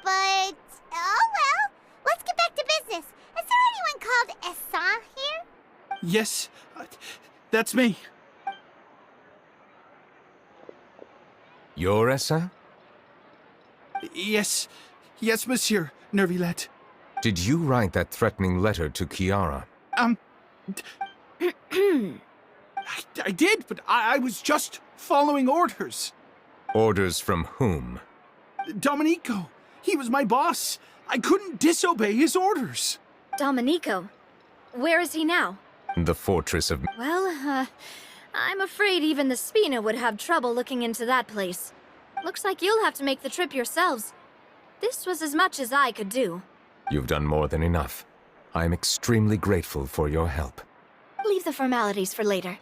But, oh well. Let's get back to business. Is there anyone called Essin here? Yes, that's me. You're Essin? Yes, monsieur, Nuvellite. Did you write that threatening letter to Kiara? I did, but I was just following orders. Orders from whom? Domenico. He was my boss. I couldn't disobey his orders. Domenico? Where is he now? The fortress of... Well, I'm afraid even the Spina would have trouble looking into that place. Looks like you'll have to make the trip yourselves. This was as much as I could do. You've done more than enough. I am extremely grateful for your help. Leave the formalities for later.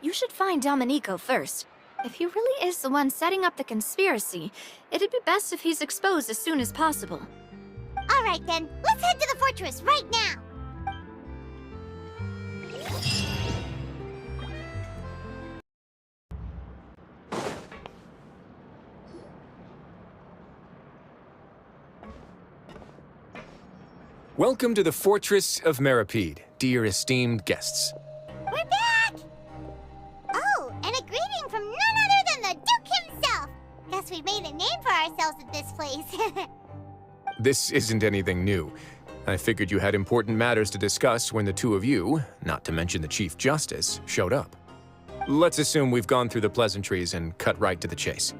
You should find Domenico first. If he really is the one setting up the conspiracy, it'd be best if he's exposed as soon as possible. All right then, let's head to the fortress right now. Welcome to the Fortress of Meropide, dear esteemed guests. We're back! Oh, and a greeting from none other than the Duke himself. Guess we've made a name for ourselves at this place. This isn't anything new. I figured you had important matters to discuss when the two of you, not to mention the Chief Justice, showed up. Let's assume we've gone through the pleasantries and cut right to the chase.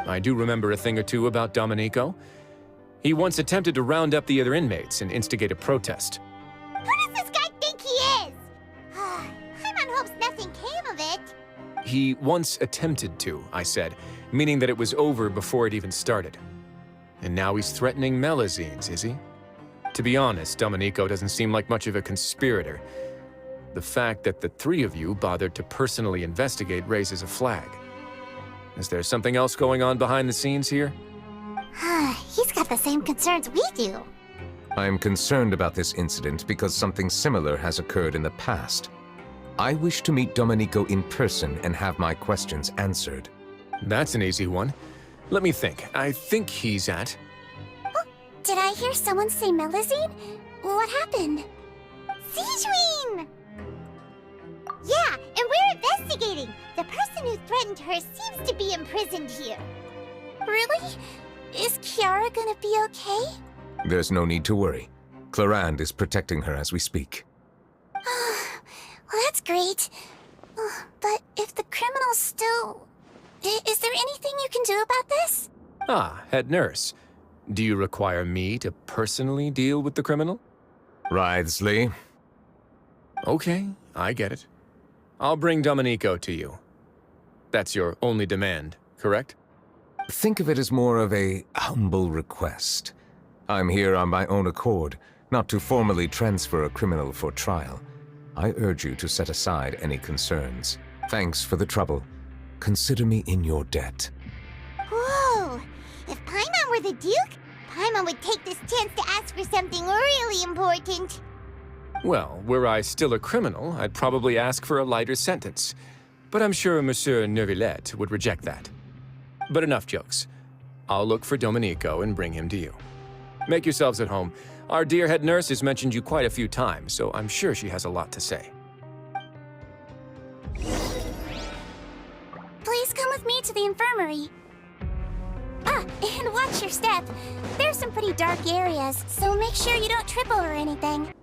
I do remember a thing or two about Domenico. He once attempted to round up the other inmates and instigate a protest. Who does this guy think he is? Paimon hopes nothing came of it. He once attempted to, I said, meaning that it was over before it even started. And now he's threatening Melazines, is he? To be honest, Domenico doesn't seem like much of a conspirator. The fact that the three of you bothered to personally investigate raises a flag. Is there something else going on behind the scenes here? He's got the same concerns we do. I am concerned about this incident because something similar has occurred in the past. I wish to meet Domenico in person and have my questions answered. That's an easy one. Let me think. I think he's at... Oh, did I hear someone say Melazine? What happened? Sijuin! Yeah, and we're investigating. The person who threatened her seems to be imprisoned here. Really? Is Kiara gonna be okay? There's no need to worry. Clarande is protecting her as we speak. Well, that's great. But if the criminal's still... Is there anything you can do about this? Ah, head nurse. Do you require me to personally deal with the criminal? Wriothesley. Okay, I get it. I'll bring Domenico to you. That's your only demand, correct? Think of it as more of a humble request. I'm here on my own accord, not to formally transfer a criminal for trial. I urge you to set aside any concerns. Thanks for the trouble. Consider me in your debt. Whoa! If Paimon were the Duke, Paimon would take this chance to ask for something really important. Well, were I still a criminal, I'd probably ask for a lighter sentence. But I'm sure Monsieur Nuvellite would reject that. But enough jokes. I'll look for Domenico and bring him to you. Make yourselves at home. Our dear head nurse has mentioned you quite a few times, so I'm sure she has a lot to say. Please come with me to the infirmary. Ah, and watch your step. There's some pretty dark areas, so make sure you don't trip over anything.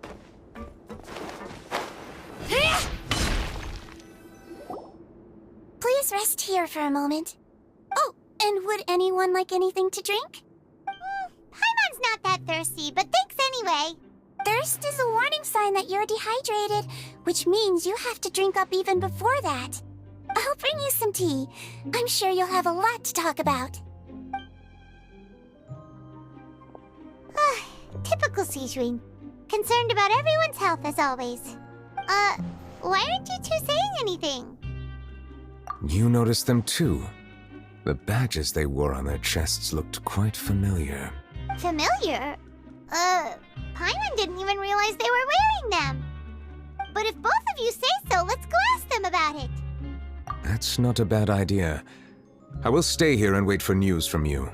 Please rest here for a moment. Oh, and would anyone like anything to drink? Paimon's not that thirsty, but thanks anyway. Thirst is a warning sign that you're dehydrated, which means you have to drink up even before that. I'll bring you some tea. I'm sure you'll have a lot to talk about. Typical Sijun. Concerned about everyone's health as always. Why aren't you two saying anything? You noticed them too. The badges they wore on their chests looked quite familiar. Familiar? Paimon didn't even realize they were wearing them. But if both of you say so, let's go ask them about it. That's not a bad idea. I will stay here and wait for news from you.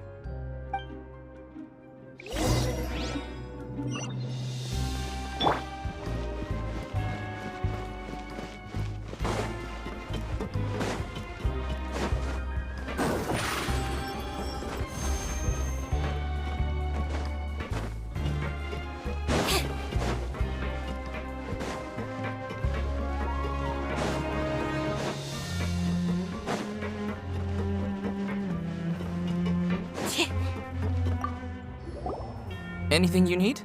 Anything you need?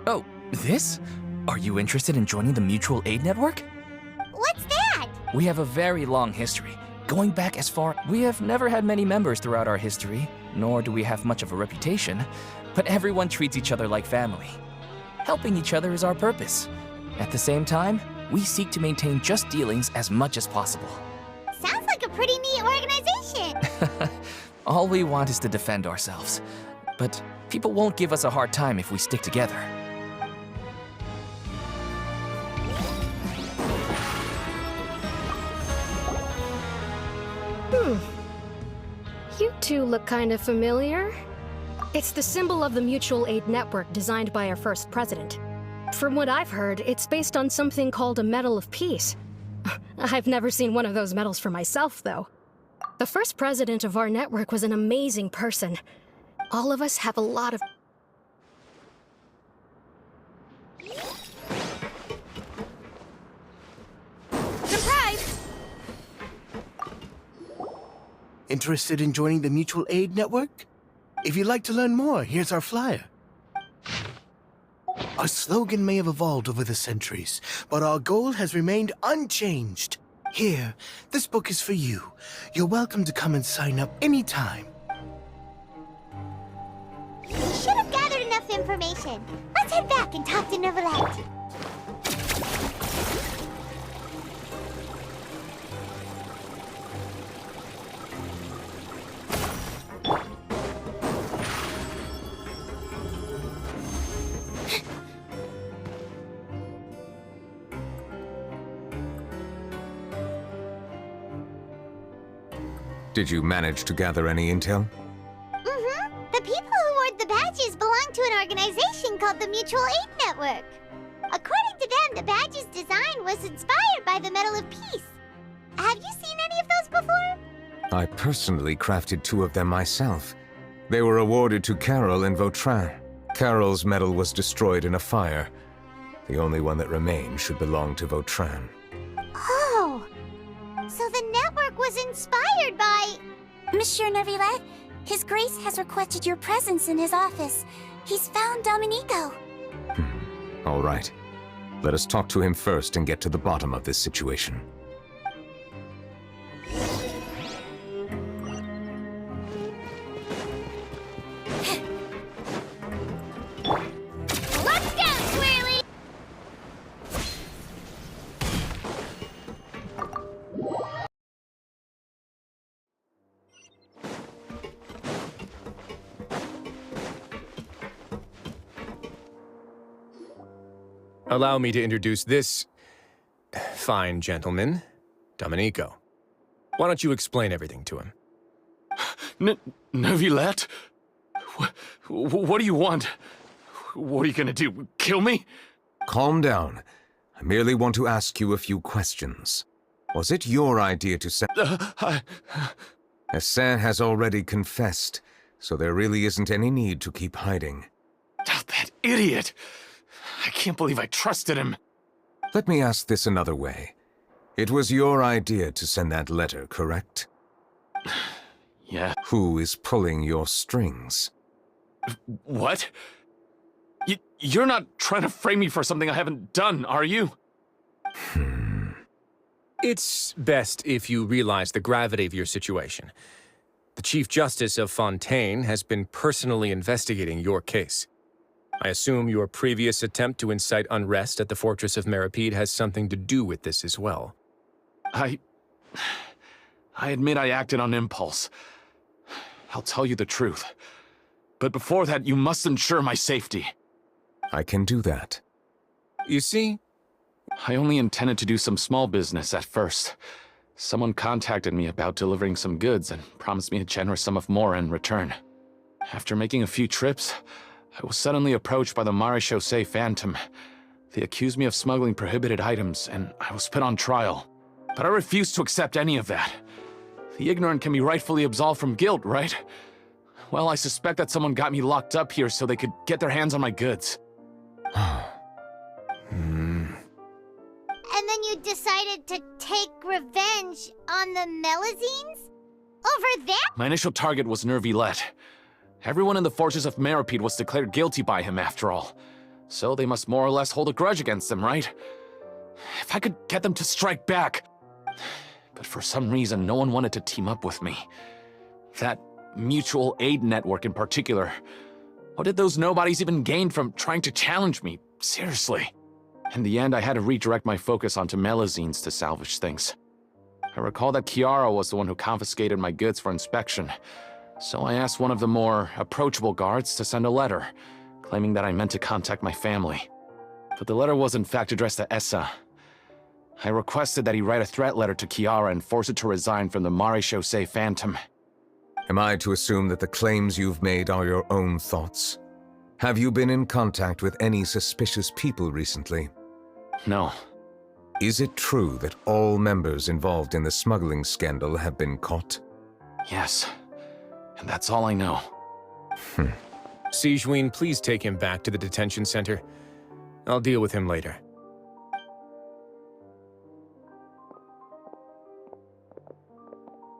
Oh, this? Are you interested in joining the Mutual Aid Network? What's that? We have a very long history, going back as far... We have never had many members throughout our history, nor do we have much of a reputation, but everyone treats each other like family. Helping each other is our purpose. At the same time, we seek to maintain just dealings as much as possible. Sounds like a pretty neat organization. All we want is to defend ourselves. But people won't give us a hard time if we stick together. You two look kind of familiar. It's the symbol of the Mutual Aid Network designed by our first president. From what I've heard, it's based on something called a Medal of Peace. I've never seen one of those medals for myself, though. The first president of our network was an amazing person. All of us have a lot of... Surprise! Interested in joining the Mutual Aid Network? If you'd like to learn more, here's our flyer. Our slogan may have evolved over the centuries, but our goal has remained unchanged. Here, this book is for you. You're welcome to come and sign up anytime. We should have gathered enough information. Let's head back and talk to Nuvellite. Did you manage to gather any intel? The people who wore the badges belong to an organization called the Mutual Aid Network. According to them, the badge's design was inspired by the Medal of Peace. Have you seen any of those before? I personally crafted 2 of them myself. They were awarded to Carol and Vautrin. Carol's medal was destroyed in a fire. The only one that remained should belong to Vautrin. Oh! So the network was inspired by... Monsieur Nuvellite, His Grace has requested your presence in his office. He's found Domenico. All right. Let us talk to him first and get to the bottom of this situation. Let's go, Swirly! Allow me to introduce this fine gentleman, Domenico. Why don't you explain everything to him? Nuvellite? What do you want? What are you gonna do? Kill me? Calm down. I merely want to ask you a few questions. Was it your idea to send... Hassan has already confessed, so there really isn't any need to keep hiding. That idiot! I can't believe I trusted him. Let me ask this another way. It was your idea to send that letter, correct? Yeah. Who is pulling your strings? What? You're not trying to frame me for something I haven't done, are you? It's best if you realize the gravity of your situation. The Chief Justice of Fontaine has been personally investigating your case. I assume your previous attempt to incite unrest at the Fortress of Meripede has something to do with this as well. I admit I acted on impulse. I'll tell you the truth. But before that, you must ensure my safety. I can do that. You see? I only intended to do some small business at first. Someone contacted me about delivering some goods and promised me a generous sum of more in return. After making a few trips, I was suddenly approached by the Marechaussee Phantom. They accused me of smuggling prohibited items, and I was put on trial. But I refused to accept any of that. The ignorant can be rightfully absolved from guilt, right? Well, I suspect that someone got me locked up here so they could get their hands on my goods. And then you decided to take revenge on the Melazines? Over that? My initial target was Nuvellite. Everyone in the Fortress of Meripede was declared guilty by him, after all. So they must more or less hold a grudge against him, right? If I could get them to strike back. But for some reason, no one wanted to team up with me. That mutual aid network in particular. What did those nobodies even gain from trying to challenge me? Seriously. In the end, I had to redirect my focus onto Melazines to salvage things. I recall that Chiara was the one who confiscated my goods for inspection, so I asked one of the more approachable guards to send a letter, claiming that I meant to contact my family. But the letter was in fact addressed to Essa. I requested that he write a threat letter to Chiara and force it to resign from the Marechaussee Phantom. Am I to assume that the claims you've made are your own thoughts? Have you been in contact with any suspicious people recently? No. Is it true that all members involved in the smuggling scandal have been caught? Yes. And that's all I know. Sigewinne, please take him back to the detention center. I'll deal with him later.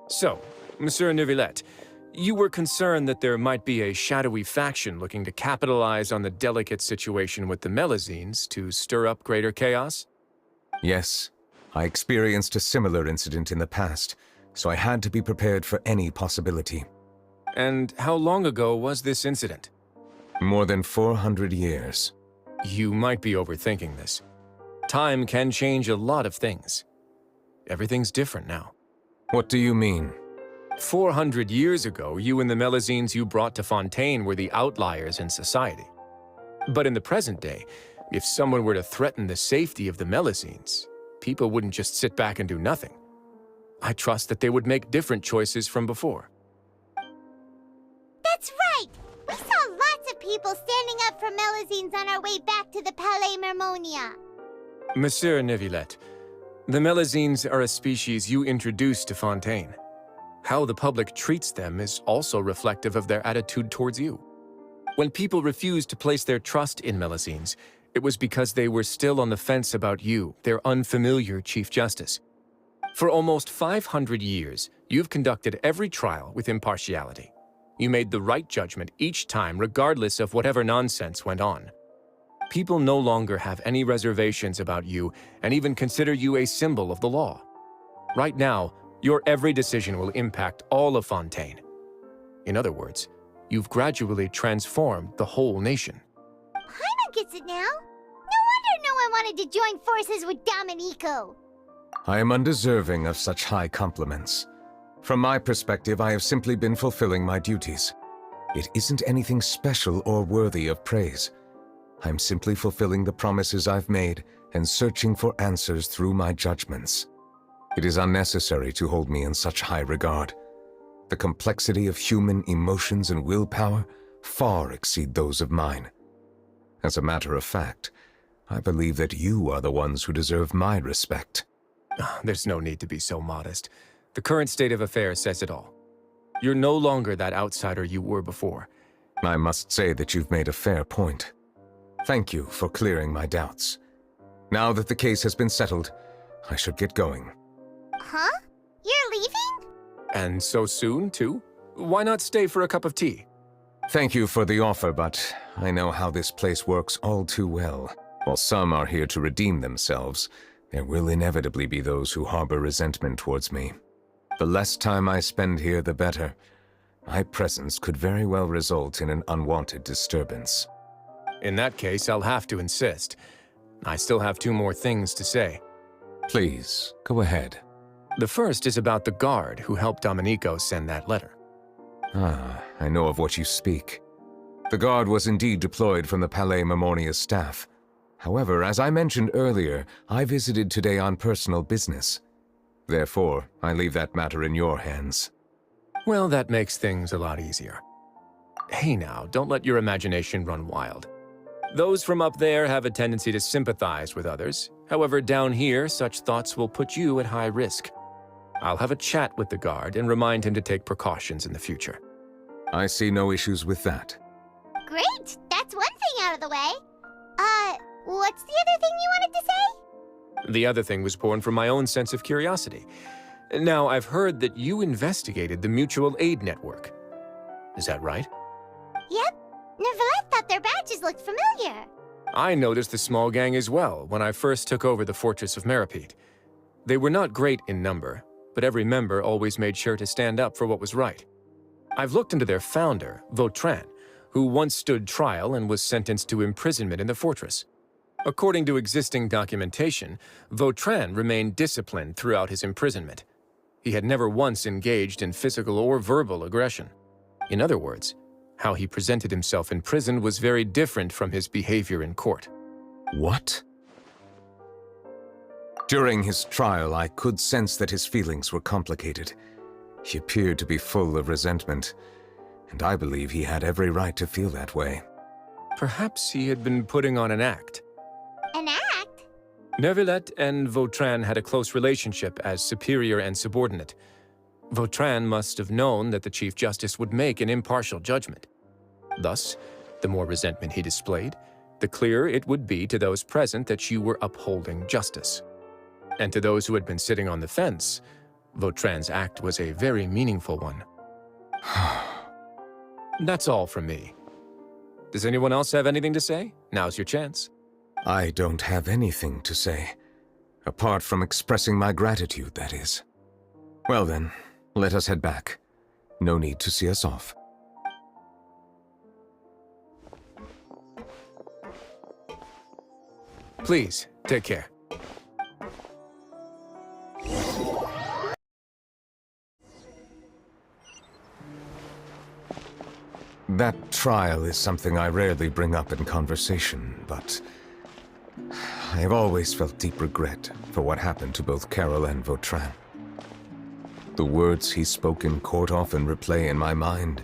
So, Monsieur Nuvellite, you were concerned that there might be a shadowy faction looking to capitalize on the delicate situation with the Melazines to stir up greater chaos? Yes. I experienced a similar incident in the past, so I had to be prepared for any possibility. And how long ago was this incident? More than 400 years. You might be overthinking this. Time can change a lot of things. Everything's different now. What do you mean? 400 years ago, you and the Melazines you brought to Fontaine were the outliers in society. But in the present day, if someone were to threaten the safety of the Melazines, people wouldn't just sit back and do nothing. I trust that they would make different choices from before. That's right! We saw lots of people standing up for Melazines on our way back to the Palais Mermonia. Monsieur Nuvellite, the Melazines are a species you introduced to Fontaine. How the public treats them is also reflective of their attitude towards you. When people refused to place their trust in Melusines, it was because they were still on the fence about you, their unfamiliar Chief Justice. For almost 500 years, you've conducted every trial with impartiality. You made the right judgment each time, regardless of whatever nonsense went on. People no longer have any reservations about you and even consider you a symbol of the law. Right now, your every decision will impact all of Fontaine. In other words, you've gradually transformed the whole nation. Paimon gets it now. No wonder no one wanted to join forces with Domenico. I am undeserving of such high compliments. From my perspective, I have simply been fulfilling my duties. It isn't anything special or worthy of praise. I'm simply fulfilling the promises I've made and searching for answers through my judgments. It is unnecessary to hold me in such high regard. The complexity of human emotions and willpower far exceed those of mine. As a matter of fact, I believe that you are the ones who deserve my respect. There's no need to be so modest. The current state of affairs says it all. You're no longer that outsider you were before. I must say that you've made a fair point. Thank you for clearing my doubts. Now that the case has been settled, I should get going. Huh? You're leaving? And so soon, too? Why not stay for a cup of tea? Thank you for the offer, but I know how this place works all too well. While some are here to redeem themselves, there will inevitably be those who harbor resentment towards me. The less time I spend here, the better. My presence could very well result in an unwanted disturbance. In that case, I'll have to insist. I still have 2 more things to say. Please, go ahead. The first is about the guard who helped Domenico send that letter. Ah, I know of what you speak. The guard was indeed deployed from the Palais Memornia's staff. However, as I mentioned earlier, I visited today on personal business. Therefore, I leave that matter in your hands. Well, that makes things a lot easier. Hey now, don't let your imagination run wild. Those from up there have a tendency to sympathize with others. However, down here, such thoughts will put you at high risk. I'll have a chat with the guard and remind him to take precautions in the future. I see no issues with that. Great! That's one thing out of the way. What's the other thing you wanted to say? The other thing was born from my own sense of curiosity. Now, I've heard that you investigated the mutual aid network. Is that right? Yep. Nuvellite thought their badges looked familiar. I noticed the small gang as well when I first took over the Fortress of Meripede. They were not great in number, but every member always made sure to stand up for what was right. I've looked into their founder, Vautrin, who once stood trial and was sentenced to imprisonment in the fortress. According to existing documentation, Vautrin remained disciplined throughout his imprisonment. He had never once engaged in physical or verbal aggression. In other words, how he presented himself in prison was very different from his behavior in court. What? During his trial, I could sense that his feelings were complicated. He appeared to be full of resentment, and I believe he had every right to feel that way. Perhaps he had been putting on an act. An act? Nuvellite and Vautrin had a close relationship as superior and subordinate. Vautrin must have known that the Chief Justice would make an impartial judgment. Thus, the more resentment he displayed, the clearer it would be to those present that you were upholding justice. And to those who had been sitting on the fence, Vautrin's act was a very meaningful one. That's all from me. Does anyone else have anything to say? Now's your chance. I don't have anything to say. Apart from expressing my gratitude, that is. Well then, let us head back. No need to see us off. Please, take care. That trial is something I rarely bring up in conversation, but I have always felt deep regret for what happened to both Carol and Vautrin. The words he spoke in court often replay in my mind,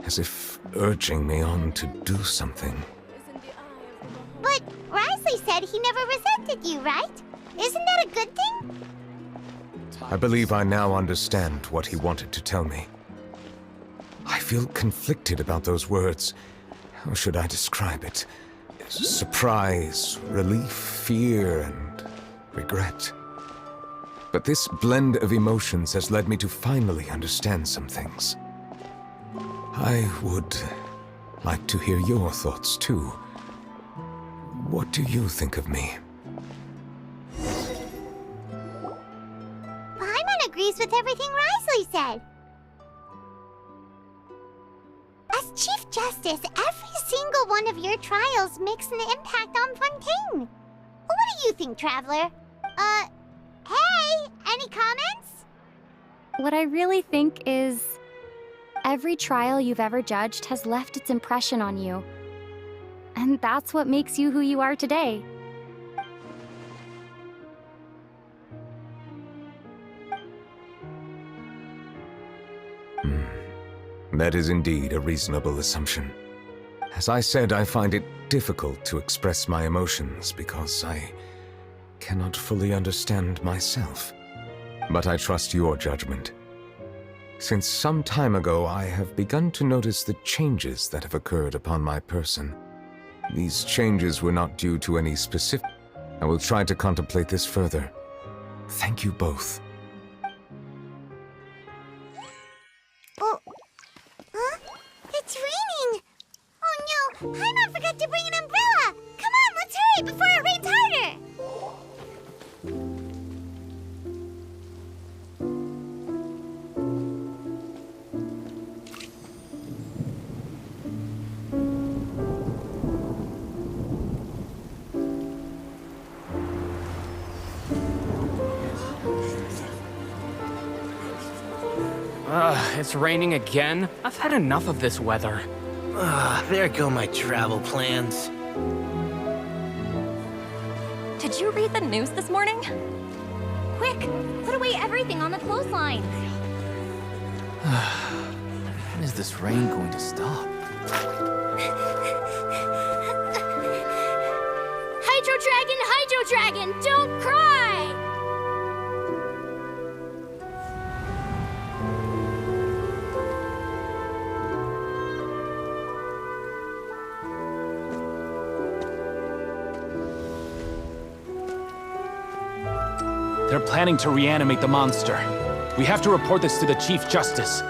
as if urging me on to do something. But Risley said he never resented you, right? Isn't that a good thing? I believe I now understand what he wanted to tell me. I feel conflicted about those words. How should I describe it? Surprise, relief, fear, and regret. But this blend of emotions has led me to finally understand some things. I would like to hear your thoughts, too. What do you think of me? Paimon agrees with everything Risley said. As Chief Justice, every single one of your trials makes an impact on Fontaine. What do you think, Traveler? Hey, any comments? What I really think is, every trial you've ever judged has left its impression on you. And that's what makes you who you are today. That is indeed a reasonable assumption. As I said, I find it difficult to express my emotions because I cannot fully understand myself. But I trust your judgment. Since some time ago, I have begun to notice the changes that have occurred upon my person. These changes were not due to any specific... I will try to contemplate this further. Thank you both. Oh. Huh? It's raining! Oh no! Paimon forgot to bring an umbrella! Come on, let's hurry before it rains harder! It's raining again? I've had enough of this weather. There go my travel plans. Did you read the news this morning? Quick, put away everything on the clothesline. When is this rain going to stop? Hydro Dragon, don't cry! They're planning to reanimate the monster. We have to report this to the Chief Justice.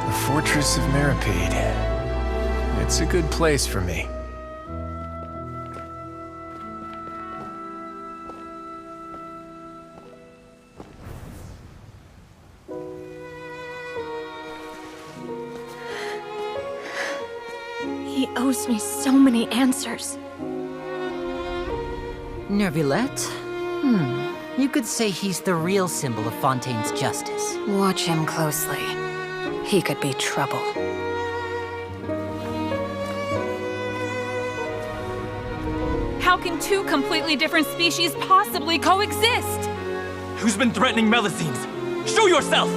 The Fortress of Maripede. It's a good place for me. He owes me so many answers. Nuvellite? You could say he's the real symbol of Fontaine's justice. Watch him closely. He could be trouble. How can two completely different species possibly coexist? Who's been threatening Melusines? Show yourself!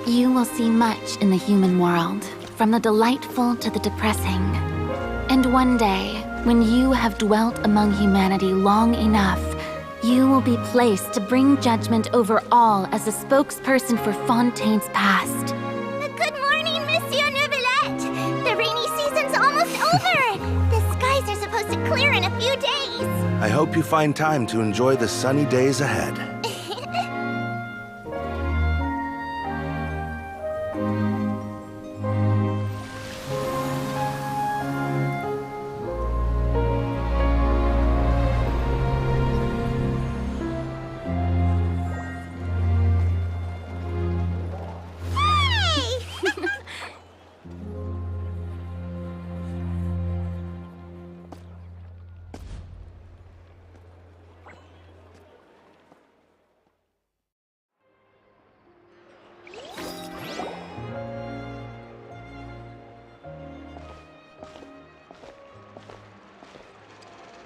You will see much in the human world, from the delightful to the depressing. And one day, when you have dwelt among humanity long enough, you will be placed to bring judgment over all as a spokesperson for Fontaine's past. Good morning, Monsieur Nuvellite! The rainy season's almost over! The skies are supposed to clear in a few days! I hope you find time to enjoy the sunny days ahead.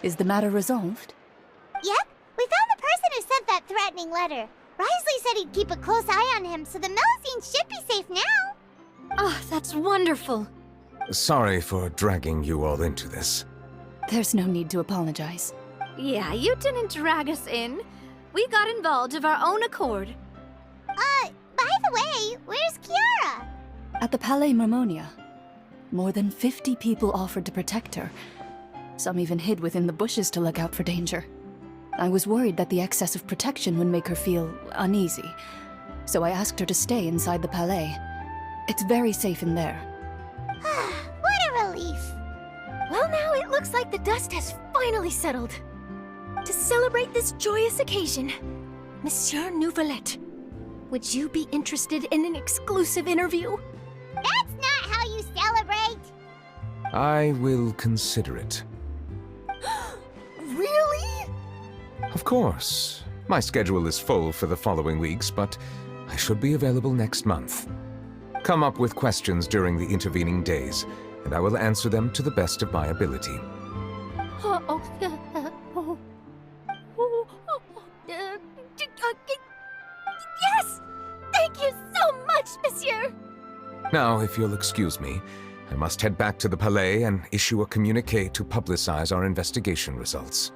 Is the matter resolved? Yep, we found the person who sent that threatening letter. Risley said he'd keep a close eye on him, so the Melusines should be safe now. Oh, that's wonderful. Sorry for dragging you all into this. There's no need to apologize. Yeah, you didn't drag us in. We got involved of our own accord. By the way, where's Kiara? At the Palais Mermonia, more than 50 people offered to protect her. Some even hid within the bushes to look out for danger. I was worried that the excess of protection would make her feel uneasy, so I asked her to stay inside the Palais. It's very safe in there. What a relief. Well, now it looks like the dust has finally settled. To celebrate this joyous occasion, Monsieur Nuvellite, would you be interested in an exclusive interview? That's not how you celebrate. I will consider it. Really? Of course. My schedule is full for the following weeks, but I should be available next month. Come up with questions during the intervening days, and I will answer them to the best of my ability. Yes! Thank you so much, Monsieur! Now, if you'll excuse me, I must head back to the Palais and issue a communiqué to publicize our investigation results.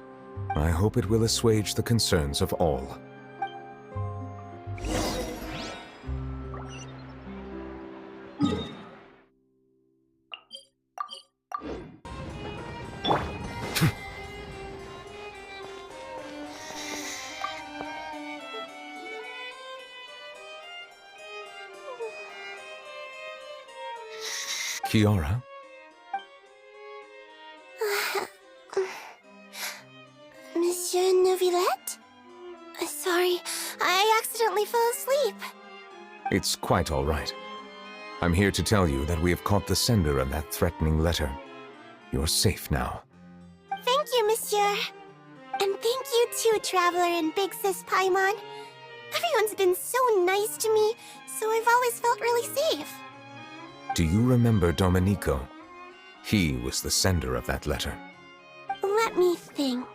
I hope it will assuage the concerns of all. Kiara? Monsieur Nuvellite? Sorry, I accidentally fell asleep. It's quite all right. I'm here to tell you that we have caught the sender of that threatening letter. You're safe now. Thank you, Monsieur. And thank you too, Traveler and Big Sis Paimon. Everyone's been so nice to me, so I've always felt really safe. Do you remember Domenico? He was the sender of that letter. Let me think.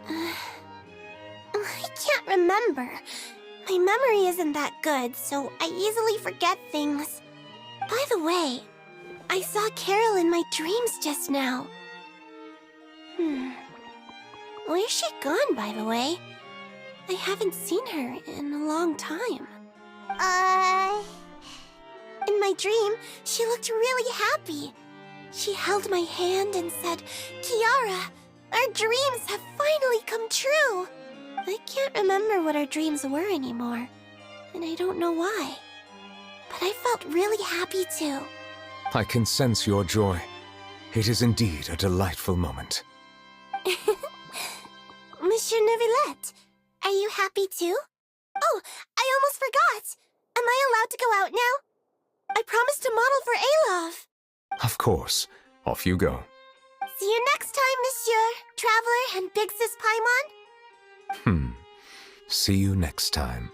I can't remember. My memory isn't that good, so I easily forget things. By the way, I saw Carol in my dreams just now. Where's she gone, by the way? I haven't seen her in a long time. In my dream, she looked really happy. She held my hand and said, "Kiara, our dreams have finally come true." I can't remember what our dreams were anymore, and I don't know why. But I felt really happy too. I can sense your joy. It is indeed a delightful moment. Monsieur Nuvellite, are you happy too? Oh, I almost forgot. Am I allowed to go out now? I promised to model for Alov. Of course. Off you go. See you next time, Monsieur, Traveler, and Big Sis Paimon. See you next time.